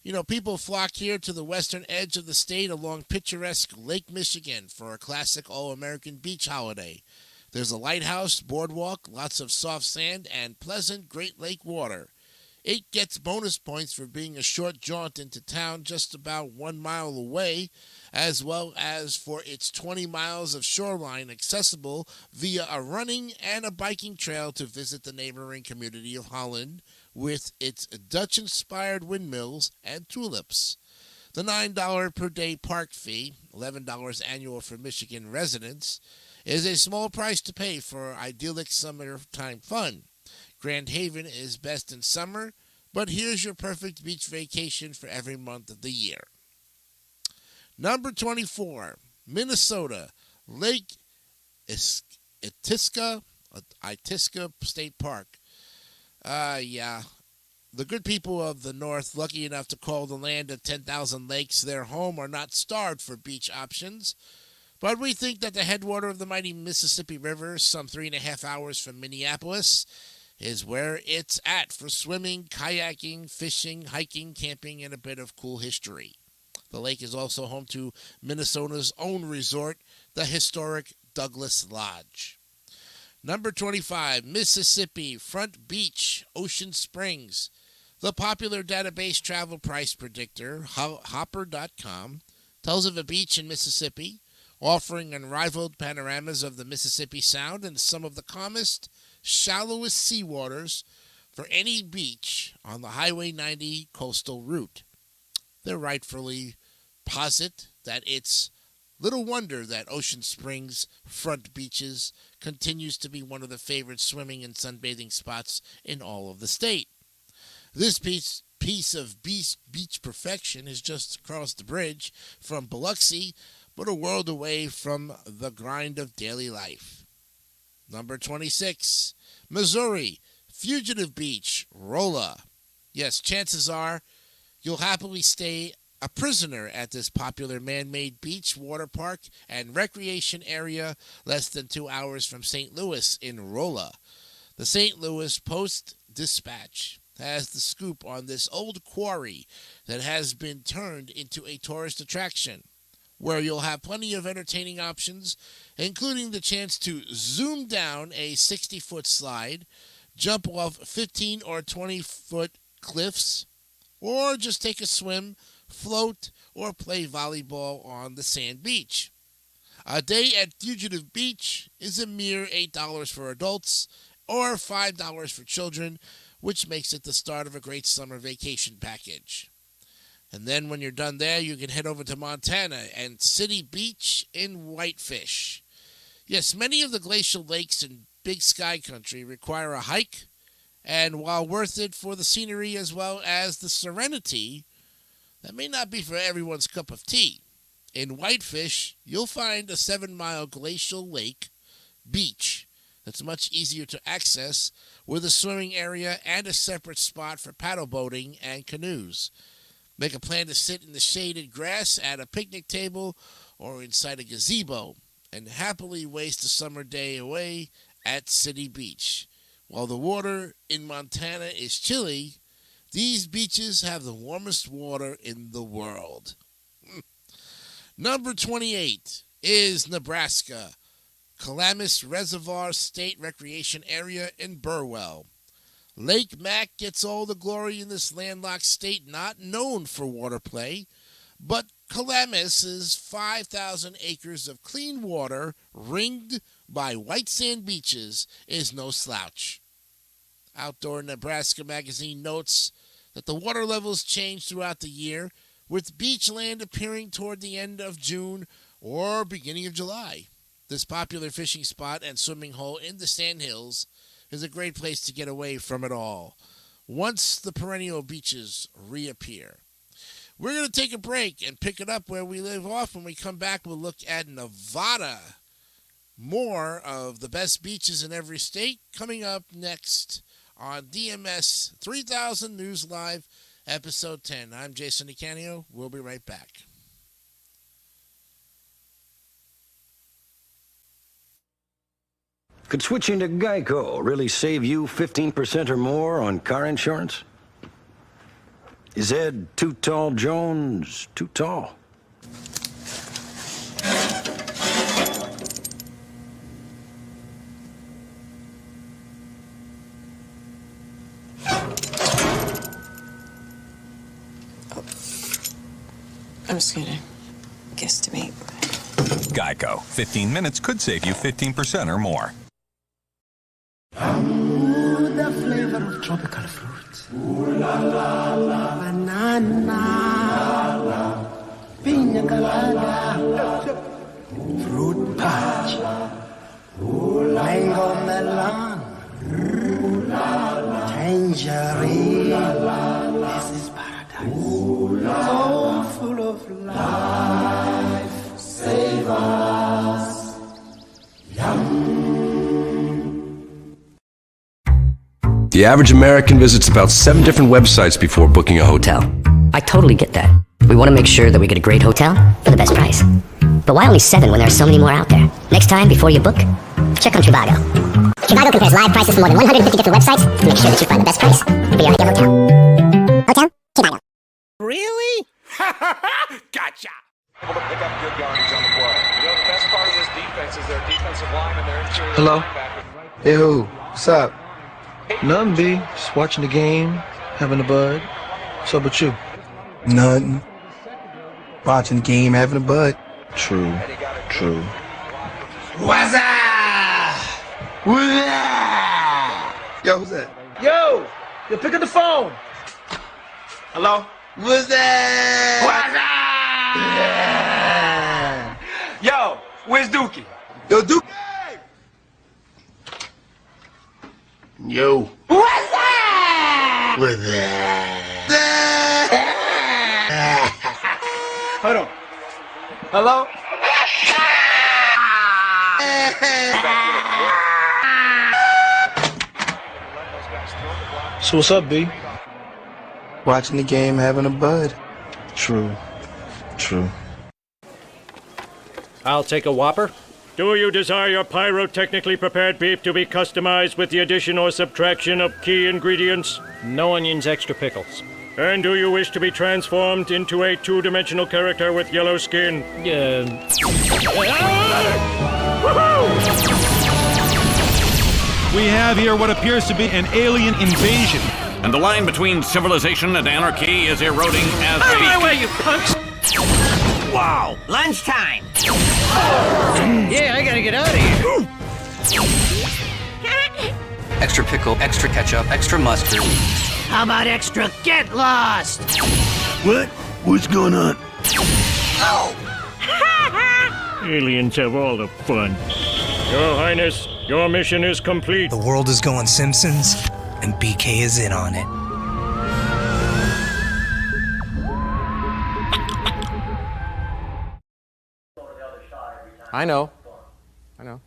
You know, people flock here to the western edge of the state along picturesque Lake Michigan for a classic all-American beach holiday. There's a lighthouse, boardwalk, lots of soft sand, and pleasant Great Lake water. It gets bonus points for being a short jaunt into town just about 1 mile away, as well as for its 20 miles of shoreline accessible via a running and a biking trail to visit the neighboring community of Holland with its Dutch-inspired windmills and tulips. The $9 per day park fee, $11 annual for Michigan residents, is a small price to pay for idyllic summertime fun. Grand Haven is best in summer, but here's your perfect beach vacation for every month of the year. Number 24, Minnesota, Lake Itasca State Park. The good people of the North, lucky enough to call the land of 10,000 lakes their home, are not starved for beach options. But we think that the headwater of the mighty Mississippi River, some 3.5 hours from Minneapolis, is where it's at for swimming, kayaking, fishing, hiking, camping, and a bit of cool history. The lake is also home to Minnesota's own resort, the historic Douglas Lodge. Number 25, Mississippi, Front Beach, Ocean Springs. The popular database travel price predictor, Hopper.com, tells of a beach in Mississippi offering unrivaled panoramas of the Mississippi Sound and some of the calmest, shallowest seawaters for any beach on the Highway 90 coastal route. They rightfully posit that it's little wonder that Ocean Springs Front Beaches continues to be one of the favorite swimming and sunbathing spots in all of the state. This piece of beach perfection is just across the bridge from Biloxi, but a world away from the grind of daily life. Number 26, Missouri, Fugitive Beach, Rolla. Yes, chances are you'll happily stay a prisoner at this popular man-made beach, water park, and recreation area less than 2 hours from St. Louis in Rolla. The St. Louis Post-Dispatch has the scoop on this old quarry that has been turned into a tourist attraction, where you'll have plenty of entertaining options, including the chance to zoom down a 60-foot slide, jump off 15 or 20-foot cliffs, or just take a swim, float, or play volleyball on the sand beach. A day at Fugitive Beach is a mere $8 for adults or $5 for children, which makes it the start of a great summer vacation package. And then when you're done there, you can head over to Montana and City Beach in Whitefish. Yes, many of the glacial lakes in Big Sky Country require a hike, and while worth it for the scenery as well as the serenity, that may not be for everyone's cup of tea. In Whitefish, you'll find a 7-mile glacial lake beach that's much easier to access, with a swimming area and a separate spot for paddle boating and canoes. Make a plan to sit in the shaded grass at a picnic table or inside a gazebo and happily waste a summer day away at City Beach. While the water in Montana is chilly, these beaches have the warmest water in the world. Number 28 is Nebraska, Calamus Reservoir State Recreation Area in Burwell. Lake Mac gets all the glory in this landlocked state not known for water play, but Calamus's 5,000 acres of clean water ringed by white sand beaches is no slouch. Outdoor Nebraska magazine notes that the water levels change throughout the year, with beach land appearing toward the end of June or beginning of July. This popular fishing spot and swimming hole in the Sandhills is a great place to get away from it all once the perennial beaches reappear. We're going to take a break and pick it up where we leave off. When we come back, we'll look at Nevada. More of the best beaches in every state coming up next on DMS 3000 News Live, Episode 10. I'm Jason DeCanio. We'll be right back. Could switching to Geico really save you 15% or more on car insurance? Is Ed Too Tall Jones too tall? I'm just gonna guesstimate. Geico. 15 minutes could save you 15% or more. Ooh, the flavor of tropical fruit. Ooh la la la. Banana. La la. Pina colada. Fruit punch. Mango melon. Tangerine. This is paradise. So full of life. Save us. The average American visits about 7 different websites before booking a hotel. I totally get that. We want to make sure that we get a great hotel for the best price. But why only 7 when there are so many more out there? Next time, before you book, check on Trivago. Trivago compares live prices from more than 150 different websites to make sure that you find the best price for your ideal hotel. Hotel? Trivago. Really? Gotcha! Able to pick up good yardage on the play. You know, the best part of this defense is their defensive line and their interior Hello? linebackers. Hey, who? What's up? Nothing, B. Just watching the game, having a bud. What's up with you? Nothing. Watching the game, having a bud. True. True. What's up? Yo, who's that? Yo! Yo, pick up the phone! Hello? What's that? What's up? Yo, where's Dookie? Yo, Duke! Yo. What's up? What's that? Hold on. Hello? So what's up, B? Watching the game, having a bud. True. True. I'll take a Whopper. Do you desire your pyrotechnically prepared beef to be customized with the addition or subtraction of key ingredients? No onions, extra pickles. And do you wish to be transformed into a two-dimensional character with yellow skin? We have here what appears to be an alien invasion. And the line between civilization and anarchy is eroding as Out of my speak. way, you punks! Wow! Lunchtime! Yeah, I gotta get out of here. Extra pickle, extra ketchup, extra mustard. How about extra get lost? What? What's going on? Aliens have all the fun. Your Highness, your mission is complete. The world is going Simpsons, and BK is in on it. I know. I know.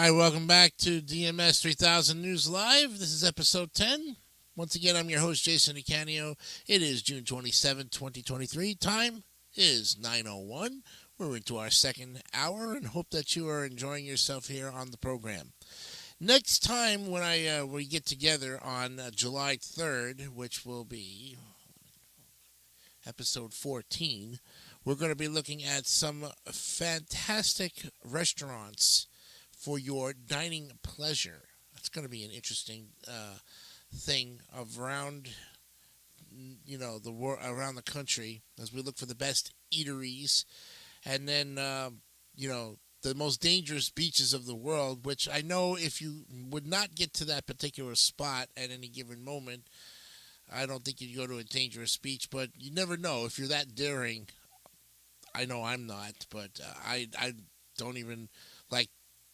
right, welcome back to DMS 3000 News Live. This is episode 10. Once again, I'm your host, Jason Icanio. It is June 27, 2023. Time is 9:01. We're into our second hour and hope that you are enjoying yourself here on the program. Next time when we get together on July 3rd, which will be episode 14, we're going to be looking at some fantastic restaurants for your dining pleasure. That's going to be an interesting thing around, around the country as we look for the best eateries, and then the most dangerous beaches of the world. Which I know if you would not get to that particular spot at any given moment, I don't think you'd go to a dangerous beach. But you never know if you're that daring. I know I'm not, but I don't even like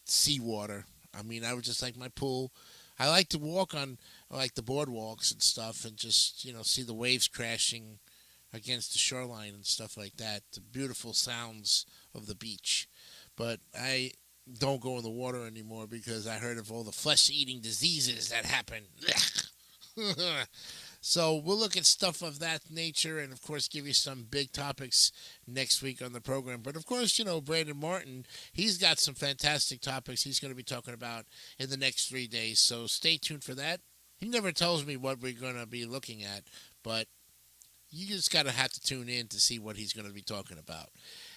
seawater. I mean, I would just like my pool. I like to walk on like the boardwalks and stuff and just, see the waves crashing against the shoreline and stuff like that. The beautiful sounds of the beach. But I don't go in the water anymore because I heard of all the flesh-eating diseases that happen. So we'll look at stuff of that nature and, of course, give you some big topics next week on the program. But, of course, Brandon Martin, he's got some fantastic topics he's going to be talking about in the next 3 days. So stay tuned for that. He never tells me what we're going to be looking at, but you just got to have to tune in to see what he's going to be talking about.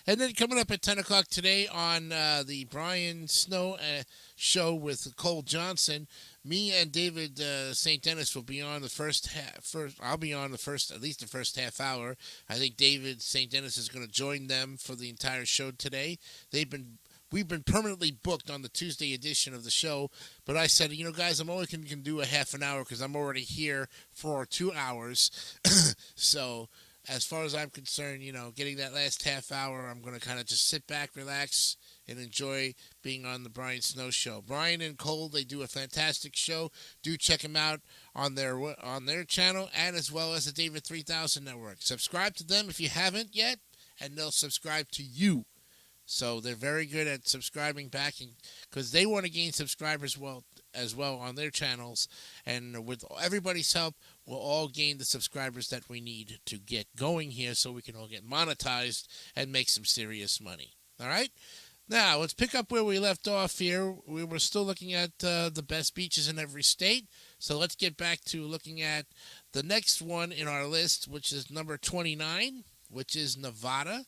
And then coming up at 10 o'clock today on the Brian Snow show with Cole Johnson, me and David St. Dennis will be on the first half. I'll be on at least the first half hour. I think David St. Dennis is going to join them for the entire show today. We've been permanently booked on the Tuesday edition of the show, but I said, guys, I'm only going to do a half an hour because I'm already here for 2 hours. So as far as I'm concerned, getting that last half hour, I'm going to kind of just sit back, relax, and enjoy being on the Brian Snow Show. Brian and Cole, they do a fantastic show. Do check them out on their channel and as well as the David 3000 Network. Subscribe to them if you haven't yet, and they'll subscribe to you. So they're very good at subscribing back because they want to gain subscribers as well on their channels. And with everybody's help, we'll all gain the subscribers that we need to get going here so we can all get monetized and make some serious money. All right? Now, let's pick up where we left off here. We were still looking at the best beaches in every state. So let's get back to looking at the next one in our list, which is number 29, which is Nevada.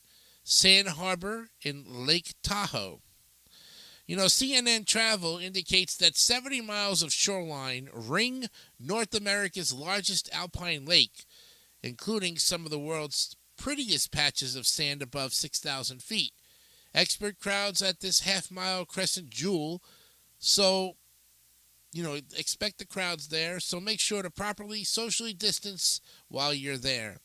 Sand Harbor in Lake Tahoe. CNN Travel indicates that 70 miles of shoreline ring North America's largest alpine lake, including some of the world's prettiest patches of sand above 6,000 feet. Expert crowds at this half-mile crescent jewel, so, expect the crowds there, so make sure to properly socially distance while you're there.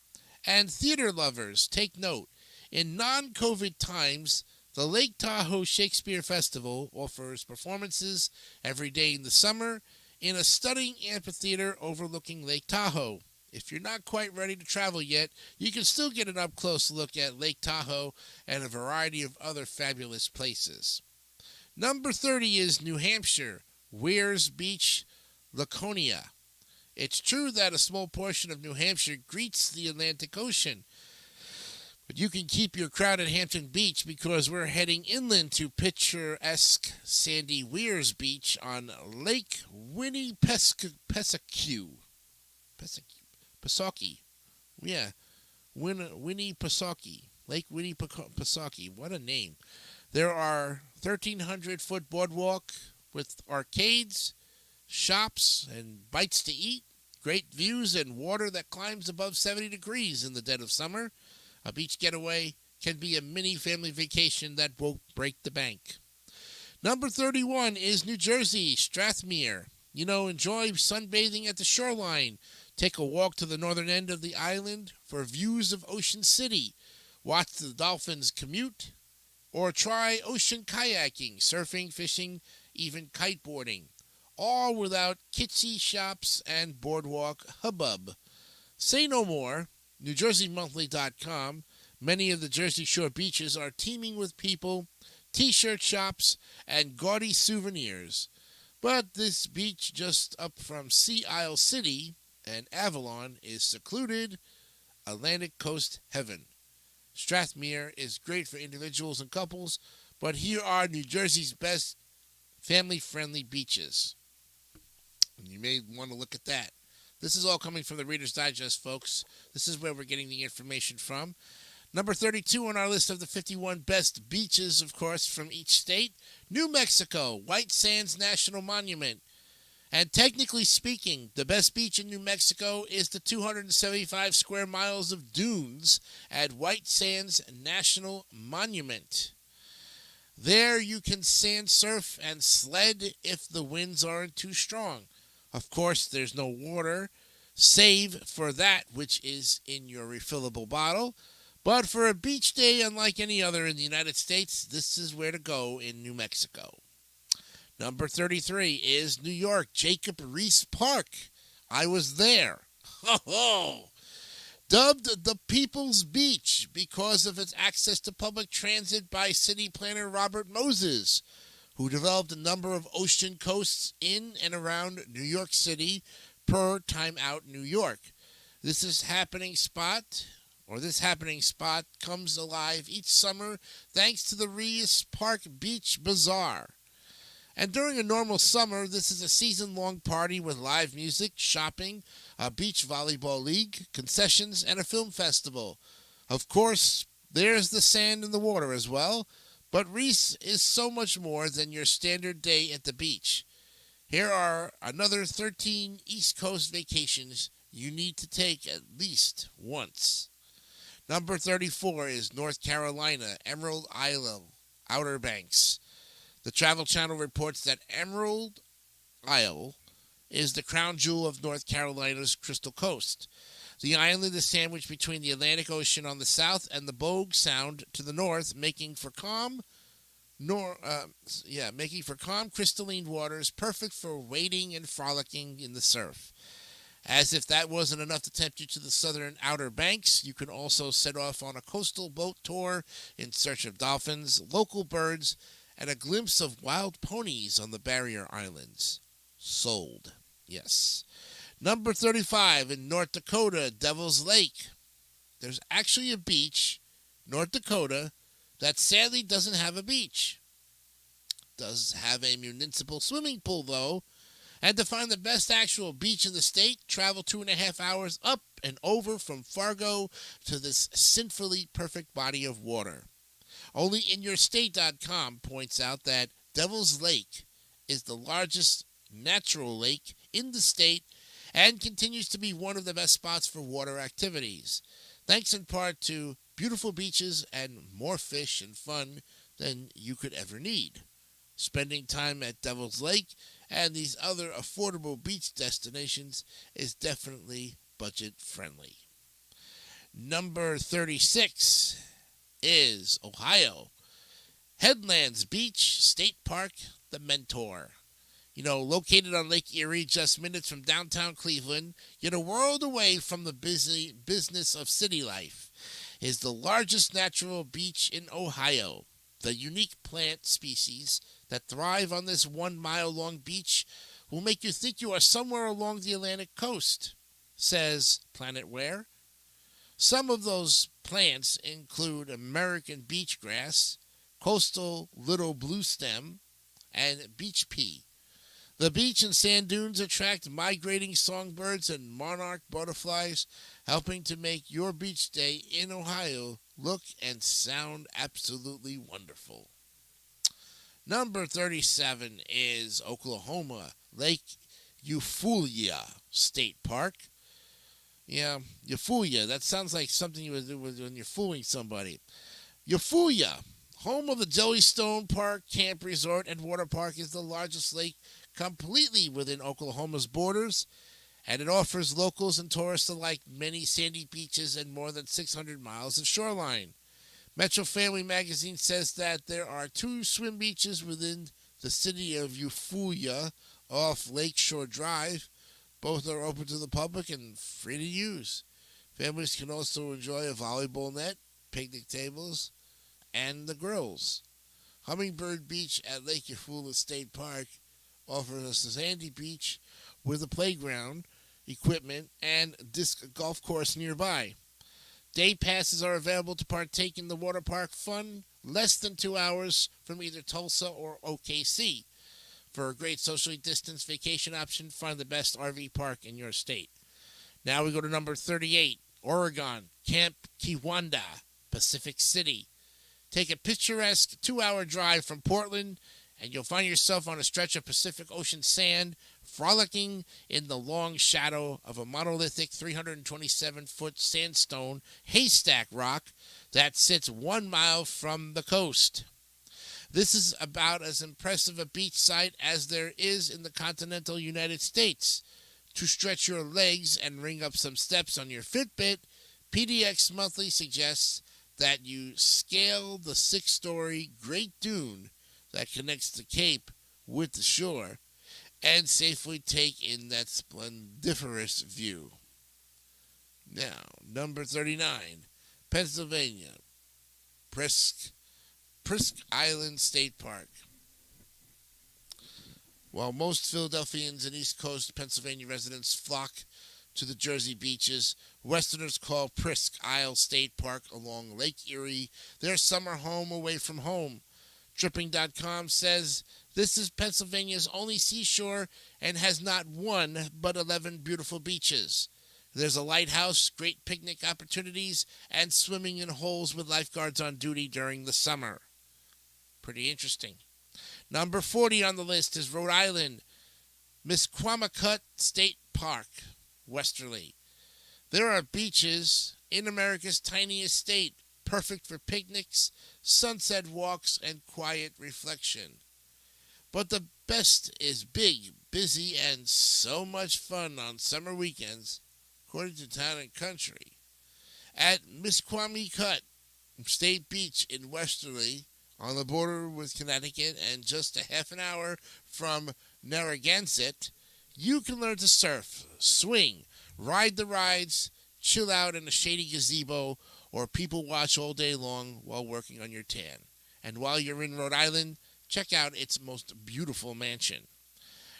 And theater lovers, take note. In non-COVID times, the Lake Tahoe Shakespeare Festival offers performances every day in the summer in a stunning amphitheater overlooking Lake Tahoe. If you're not quite ready to travel yet, you can still get an up-close look at Lake Tahoe and a variety of other fabulous places. Number 30 is New Hampshire, Weirs Beach, Laconia. It's true that a small portion of New Hampshire greets the Atlantic Ocean, but you can keep your crowd at Hampton Beach because we're heading inland to picturesque sandy Weirs Beach on Lake Winnipesaukee. Yeah, Winnipesaukee. Lake Winnipesaukee. What a name. There are 1,300-foot boardwalk with arcades, shops, and bites to eat, great views, and water that climbs above 70 degrees in the dead of summer. A beach getaway can be a mini family vacation that won't break the bank. Number 31 is New Jersey, Strathmere. Enjoy sunbathing at the shoreline. Take a walk to the northern end of the island for views of Ocean City. Watch the dolphins commute. Or try ocean kayaking, surfing, fishing, even kiteboarding. All without kitschy shops and boardwalk hubbub. Say no more. NewJerseyMonthly.com. Many of the Jersey Shore beaches are teeming with people t-shirt shops, and gaudy souvenirs. But this beach just up from Sea Isle City and Avalon is secluded Atlantic coast heaven. Strathmere is great for individuals and couples, but here are New Jersey's best family-friendly beaches. You may want to look at that. This is all coming from the Reader's Digest, folks. This is where we're getting the information from. Number 32 on our list of the 51 best beaches, of course, from each state. New Mexico, White Sands National Monument. And technically speaking, the best beach in New Mexico is the 275 square miles of dunes at White Sands National Monument. There you can sand surf and sled if the winds aren't too strong. Of course, there's no water, save for that which is in your refillable bottle. But for a beach day unlike any other in the United States, this is where to go in New Mexico. Number 33 is New York, Jacob Riis Park. I was there. Dubbed the People's Beach because of its access to public transit by city planner Robert Moses, who developed a number of ocean coasts in and around New York City per Time Out New York. This happening spot comes alive each summer thanks to the Riis Park Beach Bazaar. And during a normal summer, this is a season-long party with live music, shopping, a beach volleyball league, concessions, and a film festival. Of course, there's the sand and the water as well, but Riis is so much more than your standard day at the beach. Here are another 13 East Coast vacations you need to take at least once. Number 34 is North Carolina, Emerald Isle, Outer Banks. The Travel Channel reports that Emerald Isle is the crown jewel of North Carolina's Crystal Coast. The island is sandwiched between the Atlantic Ocean on the south and the Bogue Sound to the north, making for calm, crystalline waters, perfect for wading and frolicking in the surf. As if that wasn't enough to tempt you to the southern Outer Banks, you can also set off on a coastal boat tour in search of dolphins, local birds, and a glimpse of wild ponies on the barrier islands. Sold. Yes. Number 35 in North Dakota, Devil's Lake. There's actually a beach, North Dakota, that sadly doesn't have a beach. Does have a municipal swimming pool, though. And to find the best actual beach in the state, travel 2.5 hours up and over from Fargo to this sinfully perfect body of water. OnlyInYourState.com points out that Devil's Lake is the largest natural lake in the state and continues to be one of the best spots for water activities, thanks in part to beautiful beaches and more fish and fun than you could ever need. Spending time at Devil's Lake and these other affordable beach destinations is definitely budget friendly. Number 36 is Ohio. Headlands Beach State Park, The Mentor. Located on Lake Erie, just minutes from downtown Cleveland, yet a world away from the busy business of city life, is the largest natural beach in Ohio. The unique plant species that thrive on this 1-mile-long beach will make you think you are somewhere along the Atlantic coast, says PlanetWare. Some of those plants include American beach grass, coastal little blue stem, and beach pea. The beach and sand dunes attract migrating songbirds and monarch butterflies, helping to make your beach day in Ohio look and sound absolutely wonderful. Number 37 is Oklahoma, Lake Eupholia State Park. Yeah, Eupholia. That sounds like something you would do when you're fooling somebody. Eupholia, home of the Jellystone Park Camp Resort and Water Park, is the largest lake completely within Oklahoma's borders, and it offers locals and tourists alike many sandy beaches and more than 600 miles of shoreline. Metro Family Magazine says that there are 2 swim beaches within the city of Eupholia off Lakeshore Drive. Both are open to the public and free to use. Families can also enjoy a volleyball net, picnic tables, and the grills. Hummingbird Beach at Lake Eufula State Park offers a sandy beach with a playground, equipment, and disc golf course nearby. Day passes are available to partake in the water park fun less than 2 hours from either Tulsa or OKC. For a great socially distanced vacation option, find the best RV park in your state. Now we go to number 38, Oregon, Camp Kiwanda, Pacific City. Take a picturesque 2-hour drive from Portland, and you'll find yourself on a stretch of Pacific Ocean sand, frolicking in the long shadow of a monolithic 327-foot sandstone haystack rock that sits 1 mile from the coast. This is about as impressive a beach site as there is in the continental United States. To stretch your legs and ring up some steps on your Fitbit, PDX Monthly suggests that you scale the 6-story Great Dune that connects the Cape with the shore and safely take in that splendiferous view. Now, number 39, Pennsylvania, Presque Island State Park. While most Philadelphians and East Coast Pennsylvania residents flock to the Jersey beaches, Westerners call Presque Isle State Park along Lake Erie their summer home away from home. Tripping.com says this is Pennsylvania's only seashore and has not one but 11 beautiful beaches. There's a lighthouse, great picnic opportunities, and swimming in holes with lifeguards on duty during the summer. Pretty interesting. Number 40 on the list is Rhode Island, Misquamicut State Park, Westerly. There are beaches in America's tiniest state, perfect for picnics, sunset walks, and quiet reflection. But the best is big, busy, and so much fun on summer weekends, according to Town and Country. At Misquamicut State Beach in Westerly, on the border with Connecticut and just a half an hour from Narragansett, you can learn to surf, swing, ride the rides, chill out in a shady gazebo, or people watch all day long while working on your tan. And while you're in Rhode Island, check out its most beautiful mansion.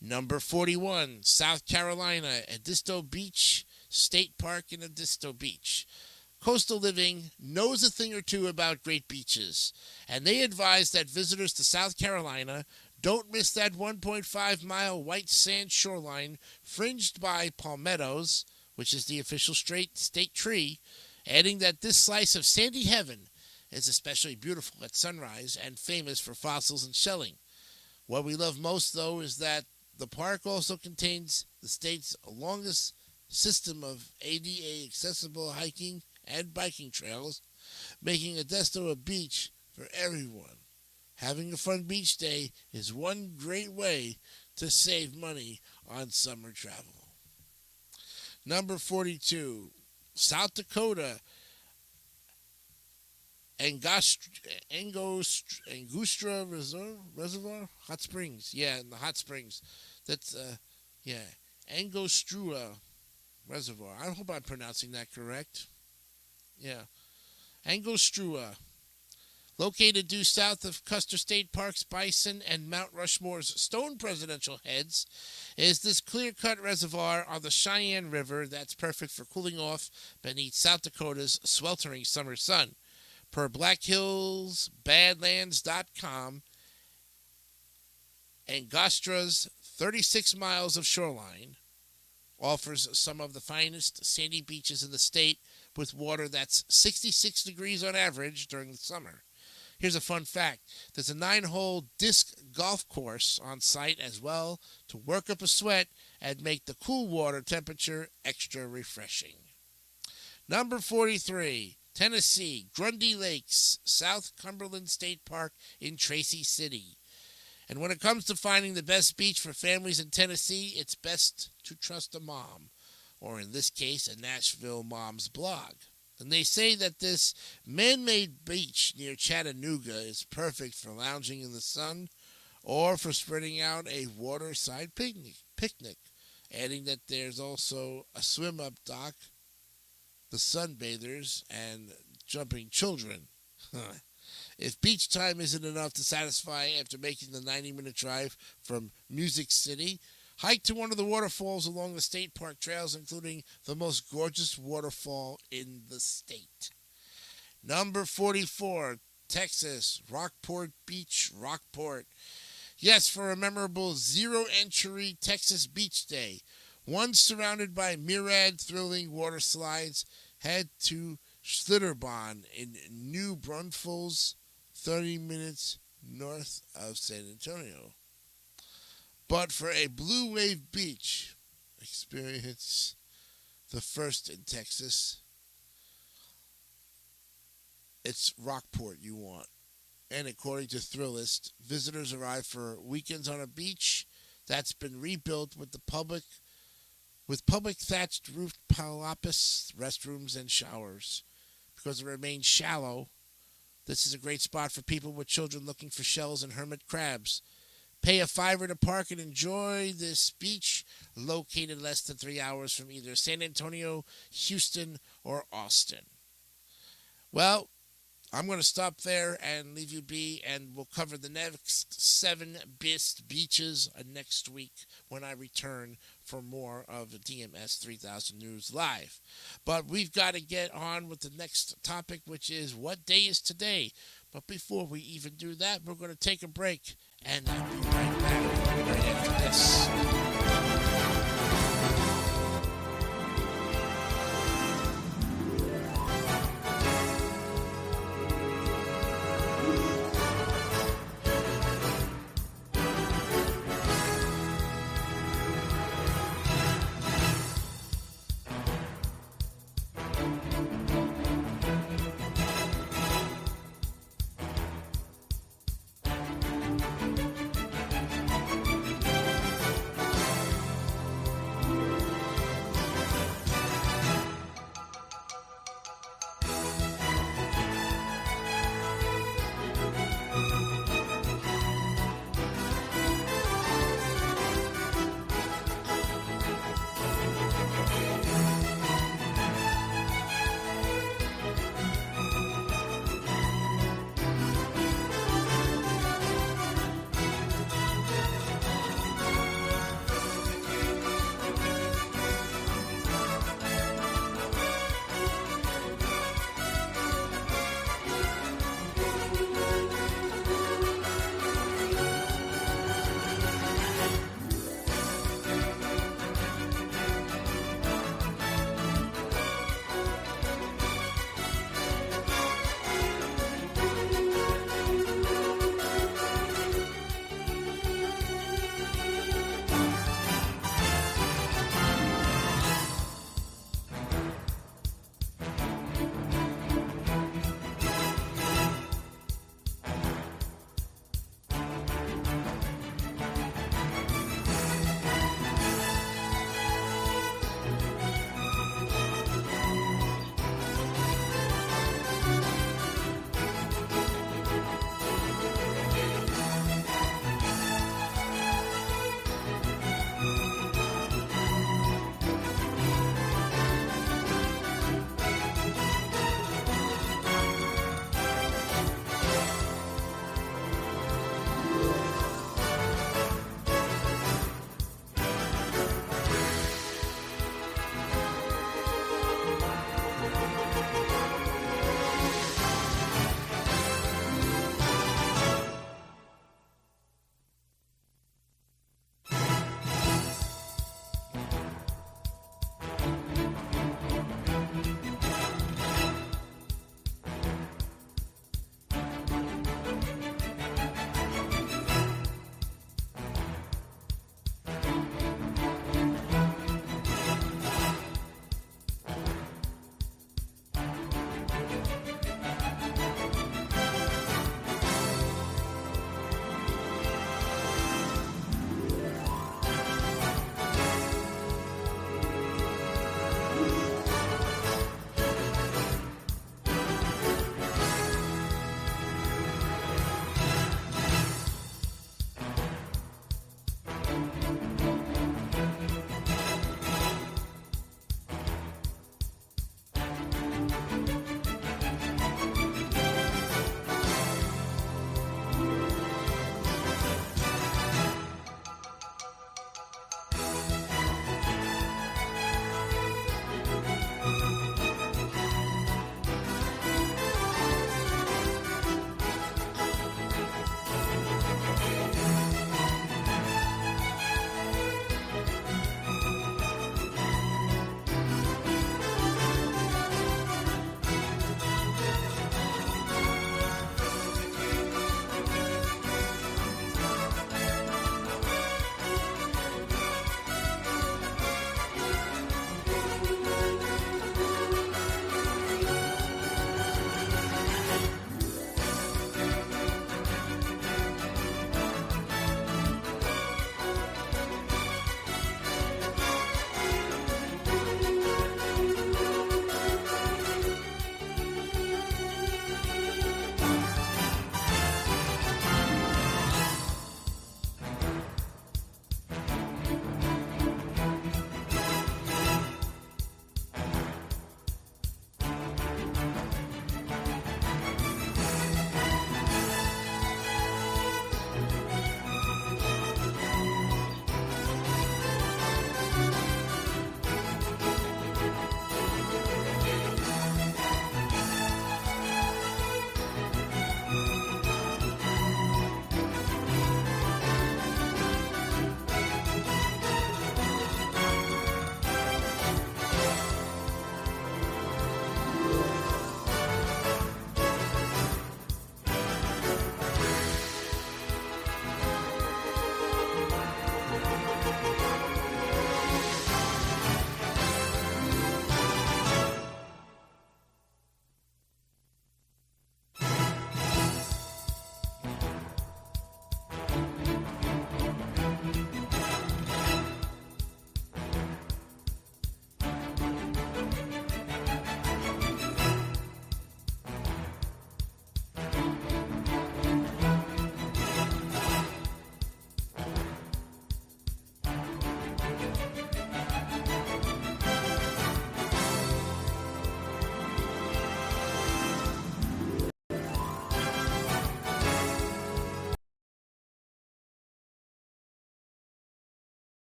Number 41, South Carolina, Edisto Beach State Park in Edisto Beach. Coastal Living knows a thing or two about great beaches, and they advise that visitors to South Carolina don't miss that 1.5-mile white sand shoreline fringed by palmettos, which is the official state tree, adding that this slice of sandy heaven is especially beautiful at sunrise and famous for fossils and shelling. What we love most, though, is that the park also contains the state's longest system of ADA accessible hiking and biking trails, making Edisto a beach for everyone. Having a fun beach day is one great way to save money on summer travel. Number 42, South Dakota, Angostura Reservoir? Hot Springs. Yeah, in the Hot Springs. That's, Angostura Reservoir. I hope I'm pronouncing that correct. Yeah. Angostura. Located due south of Custer State Park's Bison and Mount Rushmore's Stone Presidential Heads, is this clear-cut reservoir on the Cheyenne River that's perfect for cooling off beneath South Dakota's sweltering summer sun. Per BlackHillsBadlands.com, Angostra's 36 miles of shoreline offers some of the finest sandy beaches in the state with water that's 66 degrees on average during the summer. Here's a fun fact. There's a 9-hole disc golf course on site as well to work up a sweat and make the cool water temperature extra refreshing. Number 43, Tennessee, Grundy Lakes, South Cumberland State Park in Tracy City. And when it comes to finding the best beach for families in Tennessee, it's best to trust a mom, or in this case, a Nashville mom's blog. And they say that this man-made beach near Chattanooga is perfect for lounging in the sun or for spreading out a waterside picnic, adding that there's also a swim-up dock, the sunbathers, and jumping children. If beach time isn't enough to satisfy after making the 90-minute drive from Music City, hike to one of the waterfalls along the state park trails, including the most gorgeous waterfall in the state. Number 44, Texas, Rockport Beach, Rockport. Yes, for a memorable zero-entry Texas Beach Day, one surrounded by myriad thrilling water slides, head to Schlitterbahn in New Braunfels, 30 minutes north of San Antonio. But for a blue wave beach experience, the first in Texas, it's Rockport you want. And according to Thrillist, visitors arrive for weekends on a beach that's been rebuilt with public thatched roofed palapas, restrooms, and showers. Because it remains shallow, this is a great spot for people with children looking for shells and hermit crabs. Pay a $5 to park and enjoy this beach, located less than 3 hours from either San Antonio, Houston, or Austin. Well, I'm going to stop there and leave you be, and we'll cover the next 7 best beaches next week when I return for more of the DMS 3000 News Live. But we've got to get on with the next topic, which is what day is today. But before we even do that, we're going to take a break, and I'll be right back right after this.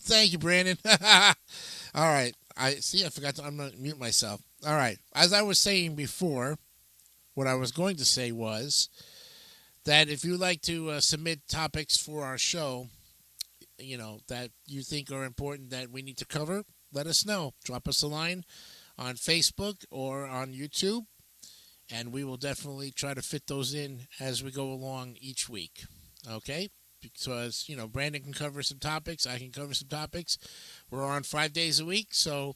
Thank you, Brandon. All right. I forgot to unmute myself. All right. As I was saying before, what I was going to say was that if you'd like to submit topics for our show, that you think are important that we need to cover, let us know. Drop us a line on Facebook or on YouTube, and we will definitely try to fit those in as we go along each week. Okay? Because, Brandon can cover some topics. I can cover some topics. We're on 5 days a week, so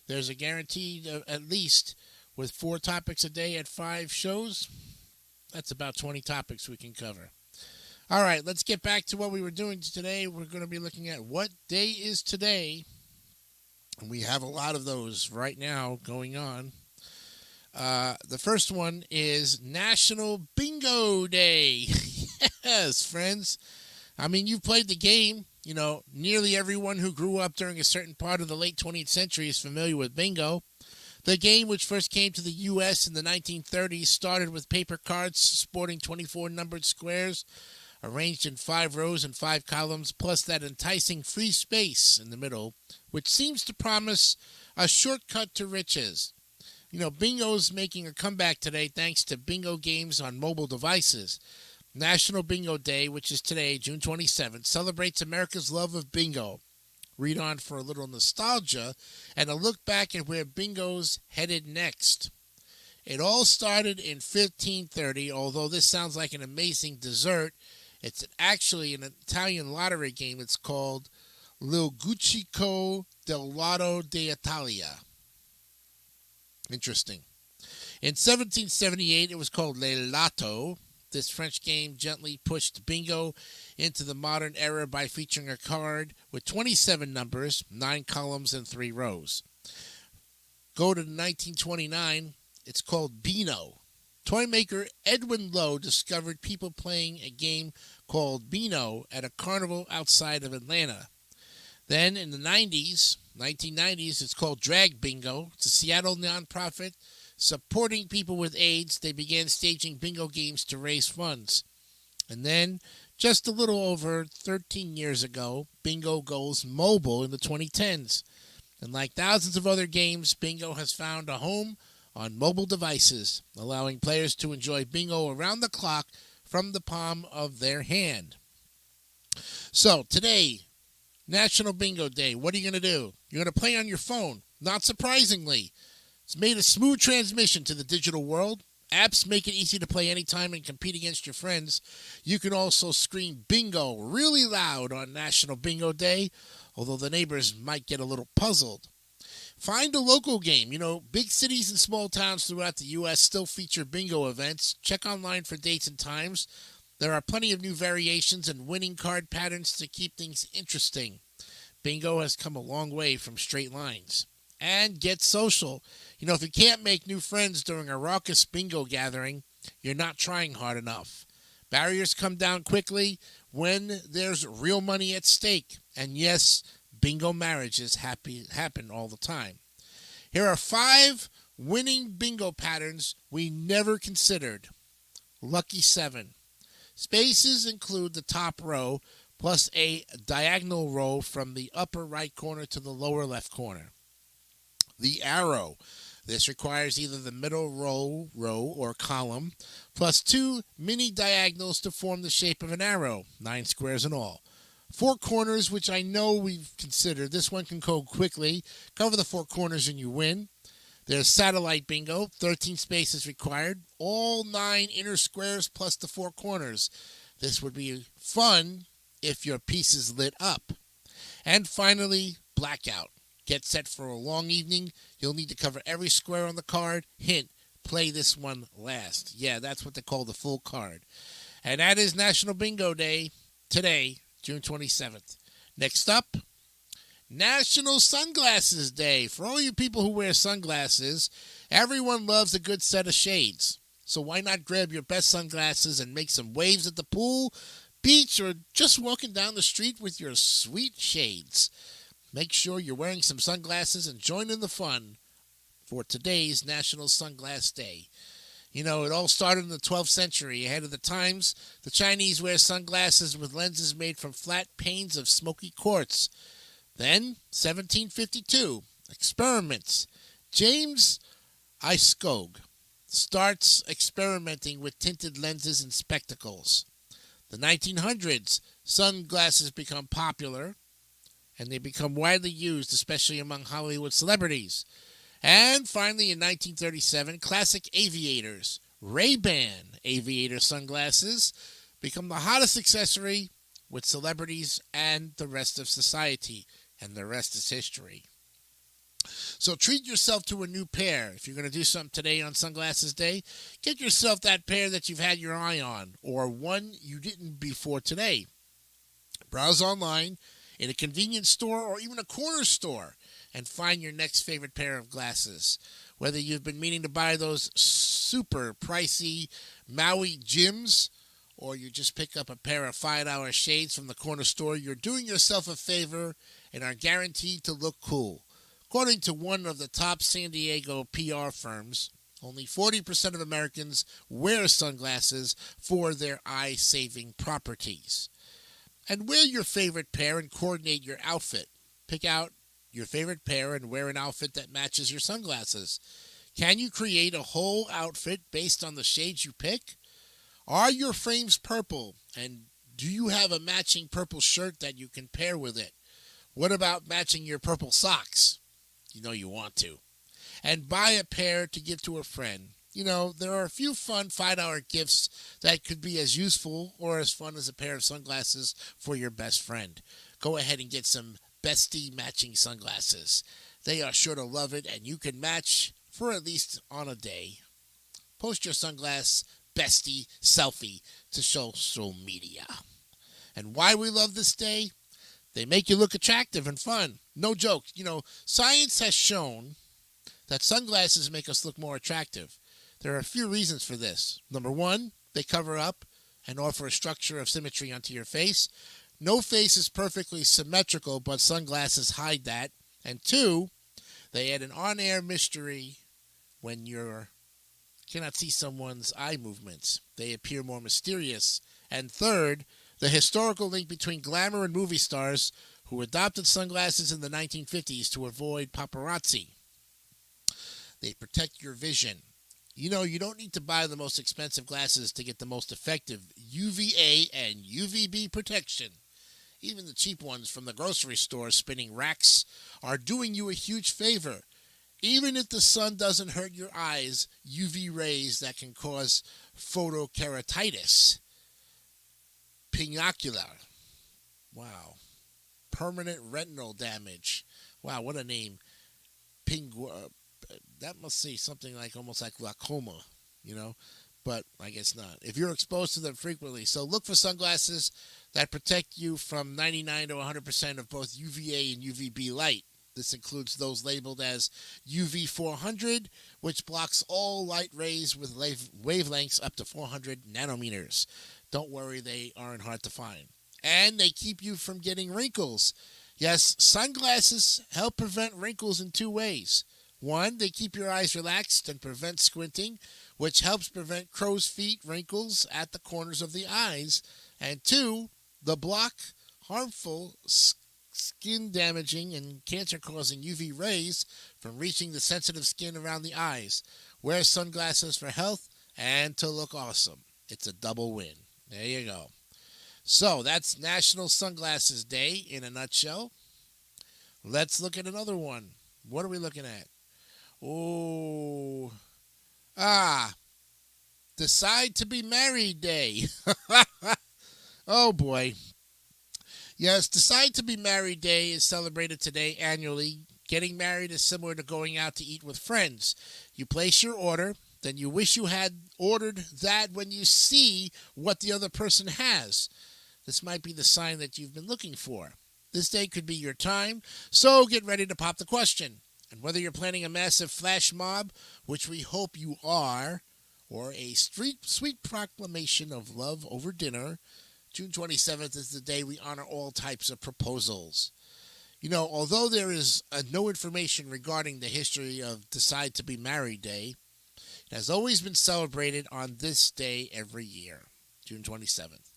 there's a guaranteed, at least, with 4 topics a day at 5 shows, that's about 20 topics we can cover. All right, let's get back to what we were doing today. We're going to be looking at what day is today. And we have a lot of those right now going on. The first one is National Bingo Day. Yes, friends. I mean, you've played the game. Nearly everyone who grew up during a certain part of the late 20th century is familiar with bingo. The game, which first came to the U.S. in the 1930s, started with paper cards sporting 24 numbered squares arranged in 5 rows and 5 columns, plus that enticing free space in the middle, which seems to promise a shortcut to riches. Bingo's making a comeback today thanks to bingo games on mobile devices. National Bingo Day, which is today, June 27th, celebrates America's love of bingo. Read on for a little nostalgia and a look back at where bingo's headed next. It all started in 1530, although this sounds like an amazing dessert. It's actually an Italian lottery game. It's called Il Guccico del Lotto d'Italia. Interesting. In 1778, it was called Le Lotto. This French game gently pushed bingo into the modern era by featuring a card with 27 numbers, 9 columns, and 3 rows. Go to 1929, it's called Beano. Toy maker Edwin Lowe discovered people playing a game called Beano at a carnival outside of Atlanta. Then in the 1990s, it's called Drag Bingo. It's a Seattle nonprofit supporting people with AIDS. They began staging bingo games to raise funds. And then, just a little over 13 years ago, bingo goes mobile in the 2010s. And like thousands of other games, bingo has found a home on mobile devices, allowing players to enjoy bingo around the clock from the palm of their hand. So, today, National Bingo Day. What are you going to do? You're going to play on your phone. Not surprisingly, it's made a smooth transmission to the digital world. Apps make it easy to play anytime and compete against your friends. You can also scream bingo really loud on National Bingo Day, although the neighbors might get a little puzzled. Find a local game. Big cities and small towns throughout the U.S. still feature bingo events. Check online for dates and times. There are plenty of new variations and winning card patterns to keep things interesting. Bingo has come a long way from straight lines. And get social. If you can't make new friends during a raucous bingo gathering, you're not trying hard enough. Barriers come down quickly when there's real money at stake. And yes, bingo marriages happen all the time. Here are 5 winning bingo patterns we never considered. Lucky 7. Spaces include the top row plus a diagonal row from the upper right corner to the lower left corner. The arrow. This requires either the middle row or column, plus 2 mini diagonals to form the shape of an arrow, 9 squares in all. 4 corners, which I know we've considered. This one can go quickly. Cover the 4 corners and you win. There's satellite bingo, 13 spaces required, all 9 inner squares plus the 4 corners. This would be fun if your piece is lit up. And finally, blackout. Get set for a long evening. You'll need to cover every square on the card. Hint, play this one last. Yeah, that's what they call the full card. And that is National Bingo Day today, June 27th. Next up, National Sunglasses Day. For all you people who wear sunglasses, everyone loves a good set of shades. So why not grab your best sunglasses and make some waves at the pool, beach, or just walking down the street with your sweet shades. Make sure you're wearing some sunglasses and join in the fun for today's National Sunglass Day. You know, it all started in the 12th century. Ahead of the times, the Chinese wear sunglasses with lenses made from flat panes of smoky quartz. Then, 1752, experiments. James Iskog starts experimenting with tinted lenses and spectacles. The 1900s, sunglasses become popular, and they become widely used, especially among Hollywood celebrities. And finally, in 1937, classic aviators, Ray-Ban aviator sunglasses, become the hottest accessory with celebrities and the rest of society. And the rest is history. So treat yourself to a new pair. If you're going to do something today on Sunglasses Day, get yourself that pair that you've had your eye on, or one you didn't before today. Browse online, in a convenience store, or even a corner store, and find your next favorite pair of glasses. Whether you've been meaning to buy those super pricey Maui Jims, or you just pick up a pair of $5 shades from the corner store, you're doing yourself a favor and are guaranteed to look cool. According to one of the top San Diego PR firms, only 40% of Americans wear sunglasses for their eye-saving properties. And wear your favorite pair and coordinate your outfit. Pick out your favorite pair and wear an outfit that matches your sunglasses. Can you create a whole outfit based on the shades you pick? Are your frames purple? And do you have a matching purple shirt that you can pair with it? What about matching your purple socks? You know you want to. And buy a pair to give to a friend. You know, there are a few fun $5 gifts that could be as useful or as fun as a pair of sunglasses for your best friend. Go ahead and get some bestie matching sunglasses. They are sure to love it, and you can match for at least on a day. Post your sunglass bestie selfie to social media. And why we love this day? They make you look attractive and fun. No joke. You know, science has shown that sunglasses make us look more attractive. There are a few reasons for this. Number one, they cover up and offer a structure of symmetry onto your face. No face is perfectly symmetrical, but sunglasses hide that. And two, they add an on-air mystery when you cannot see someone's eye movements. They appear more mysterious. And third, the historical link between glamour and movie stars who adopted sunglasses in the 1950s to avoid paparazzi. They protect your vision. You know, you don't need to buy the most expensive glasses to get the most effective UVA and UVB protection. Even the cheap ones from the grocery store spinning racks are doing you a huge favor. Even if the sun doesn't hurt your eyes, UV rays that can cause photokeratitis, pinocula, wow, permanent retinal damage. Wow, what a name. That must say something like almost like glaucoma, you know, but I guess not. If you're exposed to them frequently. So look for sunglasses that protect you from 99 to 100% of both UVA and UVB light. This includes those labeled as UV400, which blocks all light rays with wavelengths up to 400 nanometers. Don't worry, they aren't hard to find. And they keep you from getting wrinkles. Yes, sunglasses help prevent wrinkles in two ways. One, they keep your eyes relaxed and prevent squinting, which helps prevent crow's feet wrinkles at the corners of the eyes. And two, they block harmful skin-damaging and cancer-causing UV rays from reaching the sensitive skin around the eyes. Wear sunglasses for health and to look awesome. It's a double win. There you go. So that's National Sunglasses Day in a nutshell. Let's look at another one. What are we looking at? Decide to be Married Day. Oh boy. Yes, Decide to be Married Day is celebrated today annually. Getting married is similar to going out to eat with friends. You place your order, then you wish you had ordered that when you see what the other person has. This might be the sign that you've been looking for. This day could be your time, so get ready to pop the question. And whether you're planning a massive flash mob, which we hope you are, or a sweet proclamation of love over dinner, June 27th is the day we honor all types of proposals. You know, although there is no information regarding the history of Decide to be Married Day, It has always been celebrated on this day every year, June 27th.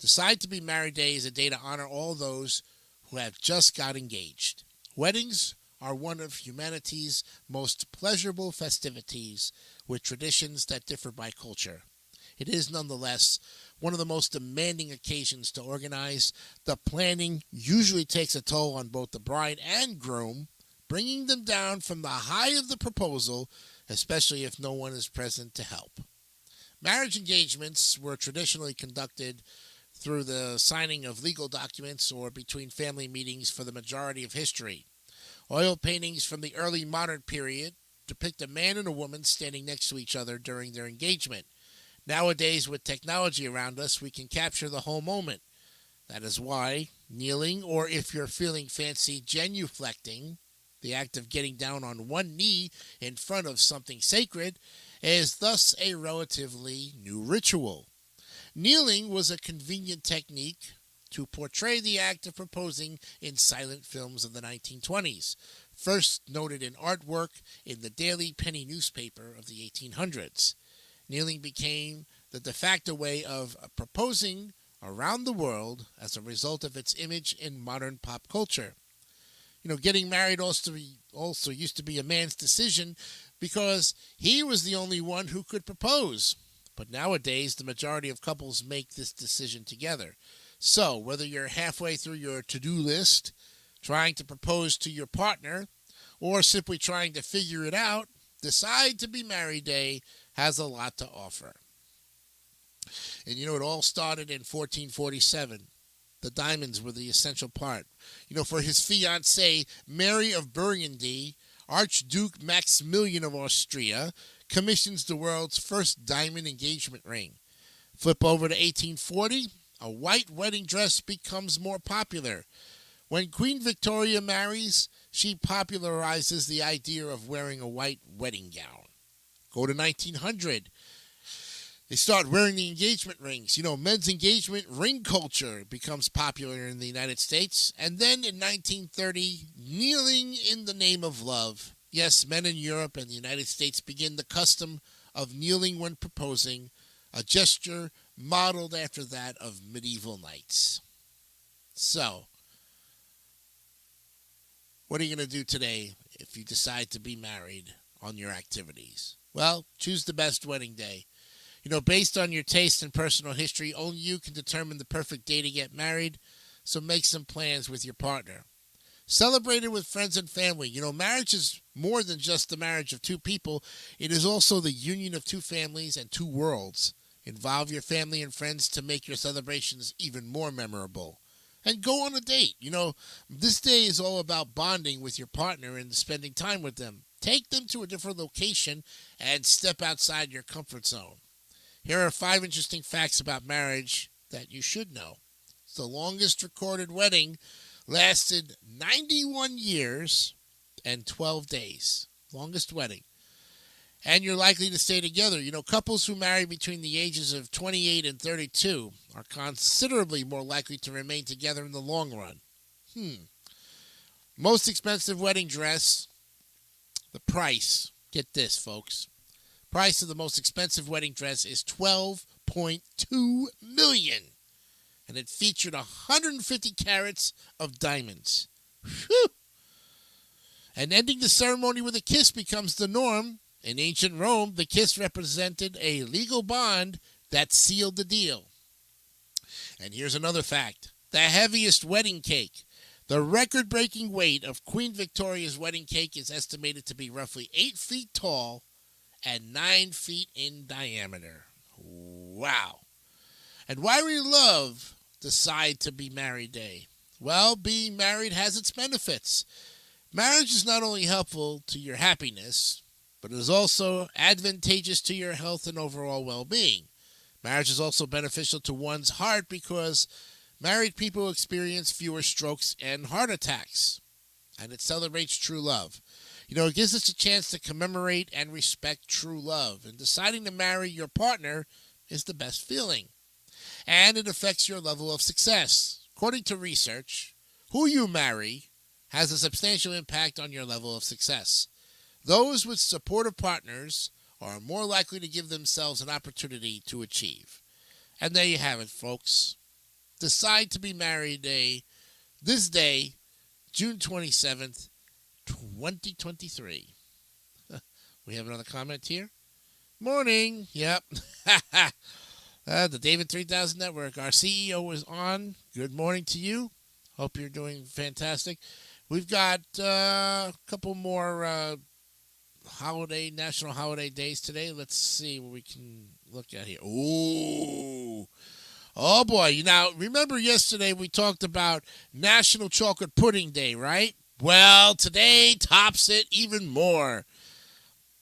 Decide to be Married Day is a day to honor all those who have just got engaged. Weddings are one of humanity's most pleasurable festivities, with traditions that differ by culture. It is nonetheless one of the most demanding occasions to organize. The planning usually takes a toll on both the bride and groom, bringing them down from the high of the proposal, especially if no one is present to help. Marriage engagements were traditionally conducted through the signing of legal documents or between family meetings for the majority of history. Oil paintings from the early modern period depict a man and a woman standing next to each other during their engagement. Nowadays, with technology around us, we can capture the whole moment. That is why kneeling, or if you're feeling fancy, genuflecting, the act of getting down on one knee in front of something sacred, is thus a relatively new ritual. Kneeling was a convenient technique to portray the act of proposing in silent films of the 1920s, first noted in artwork in the Daily Penny newspaper of the 1800s. Kneeling became the de facto way of proposing around the world as a result of its image in modern pop culture. Getting married also used to be a man's decision because he was the only one who could propose. But nowadays, the majority of couples make this decision together. So, whether you're halfway through your to-do list, trying to propose to your partner, or simply trying to figure it out, Decide to be Married Day has a lot to offer. And it all started in 1447. The diamonds were the essential part. For his fiancée, Mary of Burgundy, Archduke Maximilian of Austria commissions the world's first diamond engagement ring. Flip over to 1840, a white wedding dress becomes more popular. When Queen Victoria marries, she popularizes the idea of wearing a white wedding gown. Go to 1900. They start wearing the engagement rings. Men's engagement ring culture becomes popular in the United States. And then in 1930, kneeling in the name of love. Yes, men in Europe and the United States begin the custom of kneeling when proposing, a gesture modeled after that of medieval knights. So, what are you going to do today if you decide to be married on your activities? Well, choose the best wedding day. Based on your taste and personal history, only you can determine the perfect day to get married, so make some plans with your partner. Celebrate it with friends and family. Marriage is more than just the marriage of two people. It is also the union of two families and two worlds. Involve your family and friends to make your celebrations even more memorable. And go on a date. This day is all about bonding with your partner and spending time with them. Take them to a different location and step outside your comfort zone. Here are 5 interesting facts about marriage that you should know. The longest recorded wedding lasted 91 years and 12 days. Longest wedding. And you're likely to stay together. Couples who marry between the ages of 28 and 32 are considerably more likely to remain together in the long run. Most expensive wedding dress, the price. Get this, folks. Price of the most expensive wedding dress is $12.2 million. And it featured 150 carats of diamonds. Whew. And ending the ceremony with a kiss becomes the norm. In ancient Rome, the kiss represented a legal bond that sealed the deal. And here's another fact. The heaviest wedding cake. The record-breaking weight of Queen Victoria's wedding cake is estimated to be roughly 8 feet tall and 9 feet in diameter. Wow. And why we love Decide to be Married Day? Well, being married has its benefits. Marriage is not only helpful to your happiness, but it is also advantageous to your health and overall well-being. Marriage is also beneficial to one's heart because married people experience fewer strokes and heart attacks. And it celebrates true love. It gives us a chance to commemorate and respect true love. And deciding to marry your partner is the best feeling. And it affects your level of success. According to research, who you marry has a substantial impact on your level of success. Those with supportive partners are more likely to give themselves an opportunity to achieve. And there you have it, folks. Decide to be married this day, June 27th, 2023. We have another comment here. Morning. Yep. The David 3000 Network. Our CEO is on. Good morning to you. Hope you're doing fantastic. We've got a couple more national holiday days today. Let's see what we can look at here. Ooh. Oh, boy. Now, remember yesterday we talked about National Chocolate Pudding Day, right? Well, today tops it even more.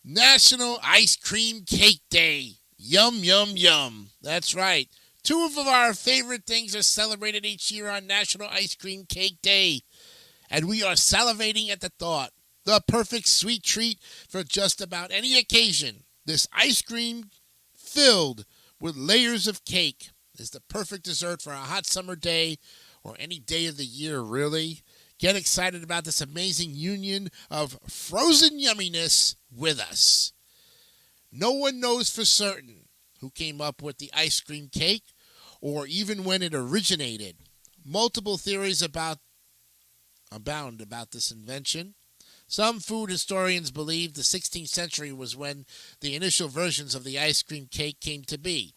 National Ice Cream Cake Day. Yum, yum, yum. That's right. Two of our favorite things are celebrated each year on National Ice Cream Cake Day. And we are salivating at the thought. The perfect sweet treat for just about any occasion. This ice cream filled with layers of cake is the perfect dessert for a hot summer day or any day of the year, really. Get excited about this amazing union of frozen yumminess with us. No one knows for certain who came up with the ice cream cake or even when it originated. Multiple theories abound about this invention. Some food historians believe the 16th century was when the initial versions of the ice cream cake came to be.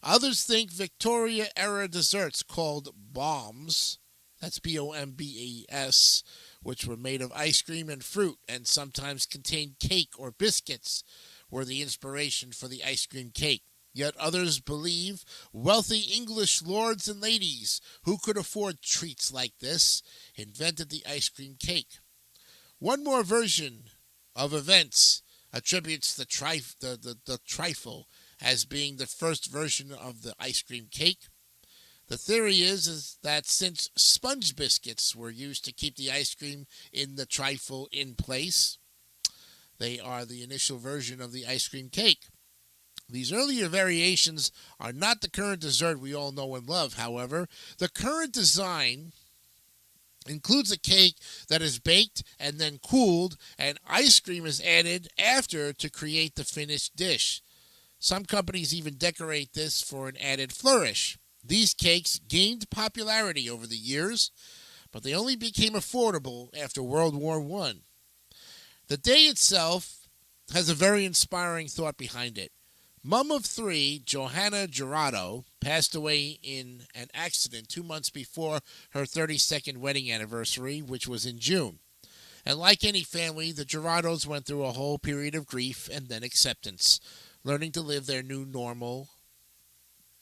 Others think Victoria-era desserts called bombs, that's B-O-M-B-E-S, which were made of ice cream and fruit and sometimes contained cake or biscuits, were the inspiration for the ice cream cake. Yet others believe wealthy English lords and ladies who could afford treats like this invented the ice cream cake. One more version of events attributes the trifle as being the first version of the ice cream cake. The theory is that since sponge biscuits were used to keep the ice cream in the trifle in place, they are the initial version of the ice cream cake. These earlier variations are not the current dessert we all know and love, however. The current design includes a cake that is baked and then cooled, and ice cream is added after to create the finished dish. Some companies even decorate this for an added flourish. These cakes gained popularity over the years, but they only became affordable after World War I. The day itself has a very inspiring thought behind it. Mom of three, Johanna Jurado, passed away in an accident 2 months before her 32nd wedding anniversary, which was in June. And like any family, the Jurados went through a whole period of grief and then acceptance, learning to live their new normal.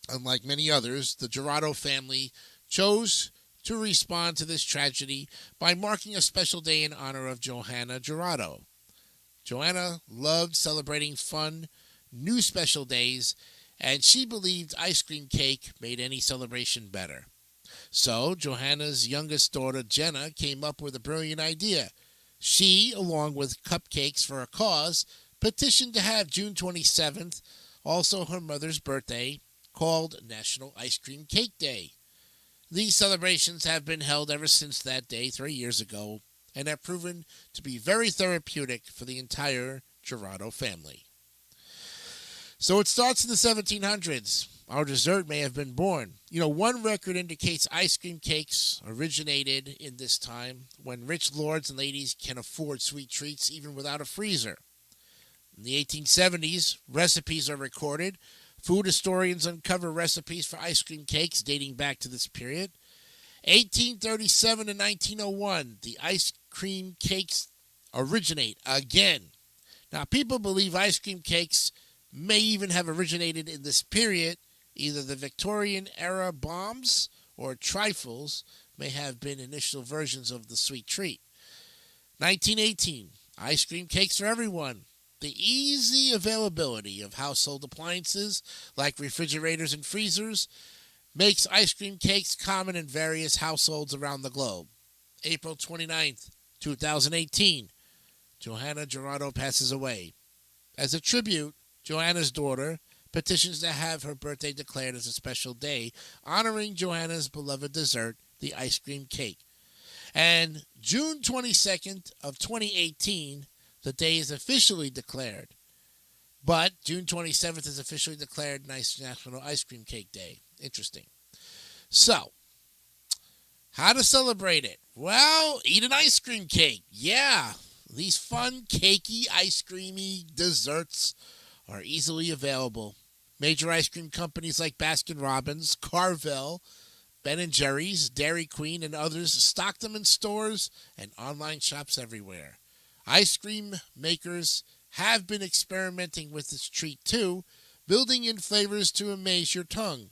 Unlike many others, the Jurado family chose to respond to this tragedy by marking a special day in honor of Johanna Jurado. Johanna loved celebrating fun, new special days, and she believed ice cream cake made any celebration better. So, Johanna's youngest daughter, Jenna, came up with a brilliant idea. She, along with Cupcakes for a Cause, petitioned to have June 27th, also her mother's birthday, called National Ice Cream Cake Day. These celebrations have been held ever since that day 3 years ago and have proven to be very therapeutic for the entire Jurado family. So it starts in the 1700s. Our dessert may have been born. One record indicates ice cream cakes originated in this time when rich lords and ladies can afford sweet treats even without a freezer. In the 1870s, recipes are recorded. Food historians uncover recipes for ice cream cakes dating back to this period. 1837 to 1901, the ice cream cakes originate again. Now, people believe ice cream cakes may even have originated in this period. Either the Victorian-era bombs or trifles may have been initial versions of the sweet treat. 1918, ice cream cakes for everyone. The easy availability of household appliances like refrigerators and freezers makes ice cream cakes common in various households around the globe. April 29th, 2018, Johanna Jurado passes away. As a tribute, Johanna's daughter petitions to have her birthday declared as a special day, honoring Johanna's beloved dessert, the ice cream cake. And June 22nd of 2018, the day is officially declared But June 27th is officially declared National Ice Cream Cake Day. Interesting. So, how to celebrate it? Well, eat an ice cream cake. Yeah, these fun, cakey, ice creamy desserts are easily available. Major ice cream companies like Baskin-Robbins, Carvel, Ben & Jerry's, Dairy Queen, and others stock them in stores and online shops everywhere. Ice cream makers have been experimenting with this treat too, building in flavors to amaze your tongue.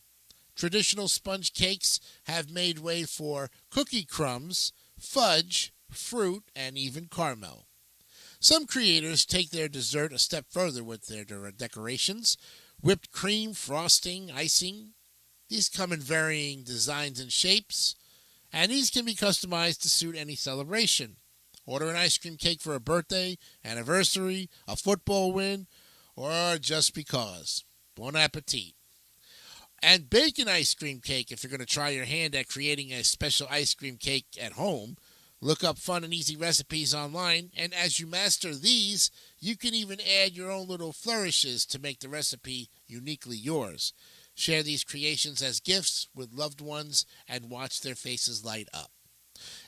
Traditional sponge cakes have made way for cookie crumbs, fudge, fruit, and even caramel. Some creators take their dessert a step further with their decorations. Whipped cream, frosting, icing. These come in varying designs and shapes, and these can be customized to suit any celebration. Order an ice cream cake for a birthday, anniversary, a football win, or just because. Bon appetit. And bake an ice cream cake if you're going to try your hand at creating a special ice cream cake at home. Look up fun and easy recipes online, and as you master these, you can even add your own little flourishes to make the recipe uniquely yours. Share these creations as gifts with loved ones and watch their faces light up.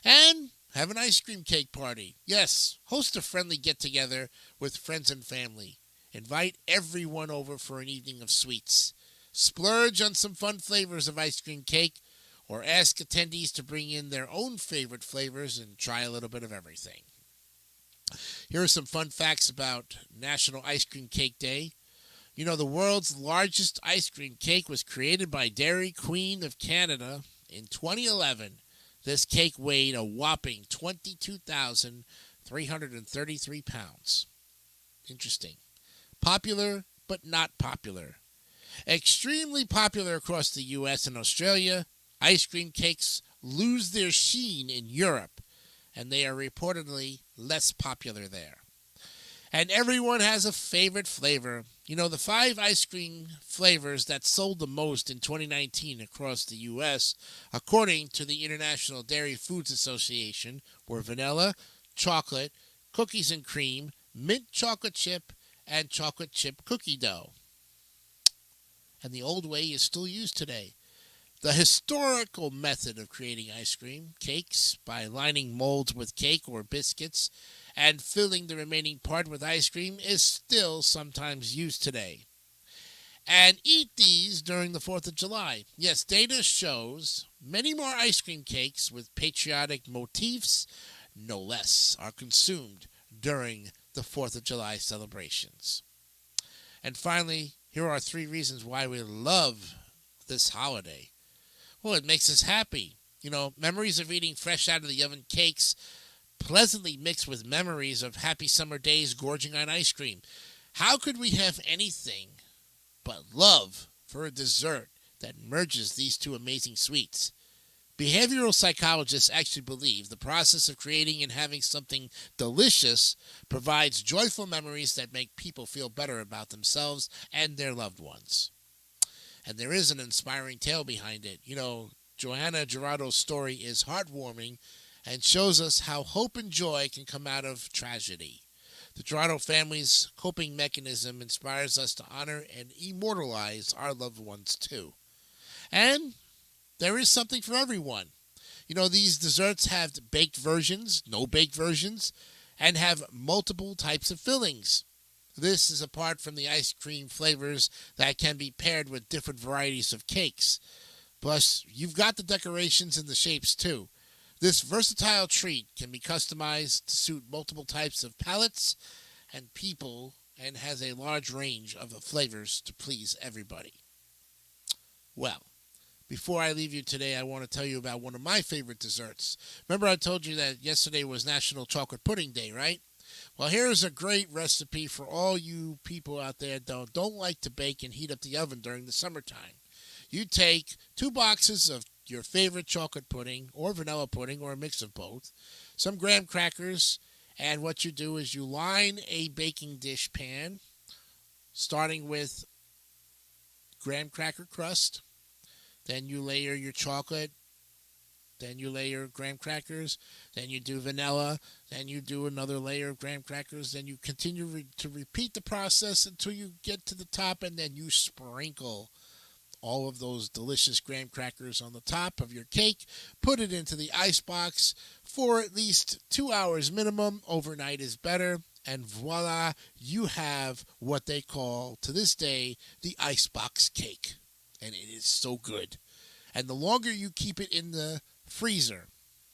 And have an ice cream cake party. Yes, host a friendly get-together with friends and family. Invite everyone over for an evening of sweets. Splurge on some fun flavors of ice cream cake, or ask attendees to bring in their own favorite flavors and try a little bit of everything. Here are some fun facts about National Ice Cream Cake Day. You know, the world's largest ice cream cake was created by Dairy Queen of Canada in 2011. This cake weighed a whopping 22,333 pounds. Interesting. Popular, but not popular. Extremely popular across the U.S. and Australia, ice cream cakes lose their sheen in Europe, and they are reportedly less popular there. And everyone has a favorite flavor. You know, the 5 ice cream flavors that sold the most in 2019 across the U.S., according to the International Dairy Foods Association, were vanilla, chocolate, cookies and cream, mint chocolate chip, and chocolate chip cookie dough. And the old way is still used today. The historical method of creating ice cream cakes by lining molds with cake or biscuits and filling the remaining part with ice cream is still sometimes used today. And eat these during the 4th of July. Yes, data shows many more ice cream cakes with patriotic motifs, no less, are consumed during the 4th of July celebrations. And finally, here are 3 reasons why we love this holiday. Well, it makes us happy. You know, memories of eating fresh out of the oven cakes pleasantly mixed with memories of happy summer days gorging on ice cream. How could we have anything but love for a dessert that merges these 2 amazing sweets? Behavioral psychologists actually believe the process of creating and having something delicious provides joyful memories that make people feel better about themselves and their loved ones. And there is an inspiring tale behind it. You know, Johanna Gerardo's story is heartwarming and shows us how hope and joy can come out of tragedy. The Gerardo family's coping mechanism inspires us to honor and immortalize our loved ones too. And there is something for everyone. You know, these desserts have baked versions, no baked versions, and have multiple types of fillings. This is apart from the ice cream flavors that can be paired with different varieties of cakes. Plus, you've got the decorations and the shapes too. This versatile treat can be customized to suit multiple types of palates and people and has a large range of flavors to please everybody. Well, before I leave you today, I want to tell you about one of my favorite desserts. Remember I told you that yesterday was National Chocolate Pudding Day, right? Well, here's a great recipe for all you people out there that don't like to bake and heat up the oven during the summertime. You take 2 boxes of your favorite chocolate pudding or vanilla pudding or a mix of both, some graham crackers, and what you do is you line a baking dish pan, starting with graham cracker crust. Then you layer your chocolate, then you layer graham crackers, then you do vanilla, then you do another layer of graham crackers, then you continue to repeat the process until you get to the top, and then you sprinkle all of those delicious graham crackers on the top of your cake. Put it into the ice box for at least 2 hours minimum. Overnight is better. And voila, you have what they call, to this day, the icebox cake. And it is so good. And the longer you keep it in the freezer,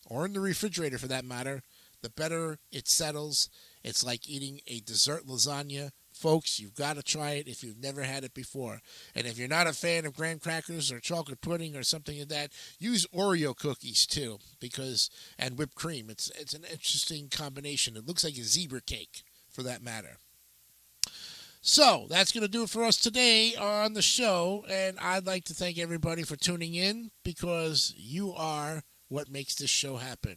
or in the refrigerator for that matter, the better it settles. It's like eating a dessert lasagna. Folks, you've got to try it if you've never had it before. And if you're not a fan of graham crackers or chocolate pudding or something like that, use Oreo cookies too, and whipped cream. It's an interesting combination. It looks like a zebra cake, for that matter. So, that's going to do it for us today on the show, and I'd like to thank everybody for tuning in, because you are what makes this show happen.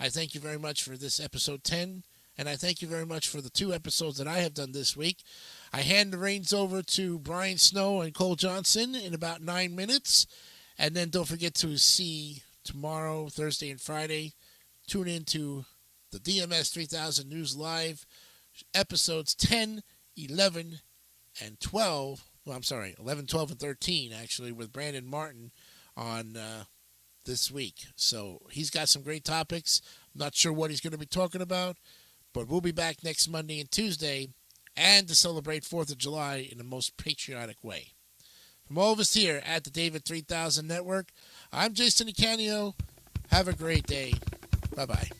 I thank you very much for this episode 10. And I thank you very much for the 2 episodes that I have done this week. I hand the reins over to Brian Snow and Cole Johnson in about 9 minutes. And then don't forget to see tomorrow, Thursday and Friday. Tune in to the DMS 3000 News Live, episodes 10, 11, and 12. Well, I'm sorry, 11, 12, and 13, actually, with Brandon Martin on this week. So he's got some great topics. I'm not sure what he's going to be talking about. But we'll be back next Monday and Tuesday, and to celebrate 4th of July in the most patriotic way. From all of us here at the David 3000 Network, I'm Jason Icanio. Have a great day. Bye-bye.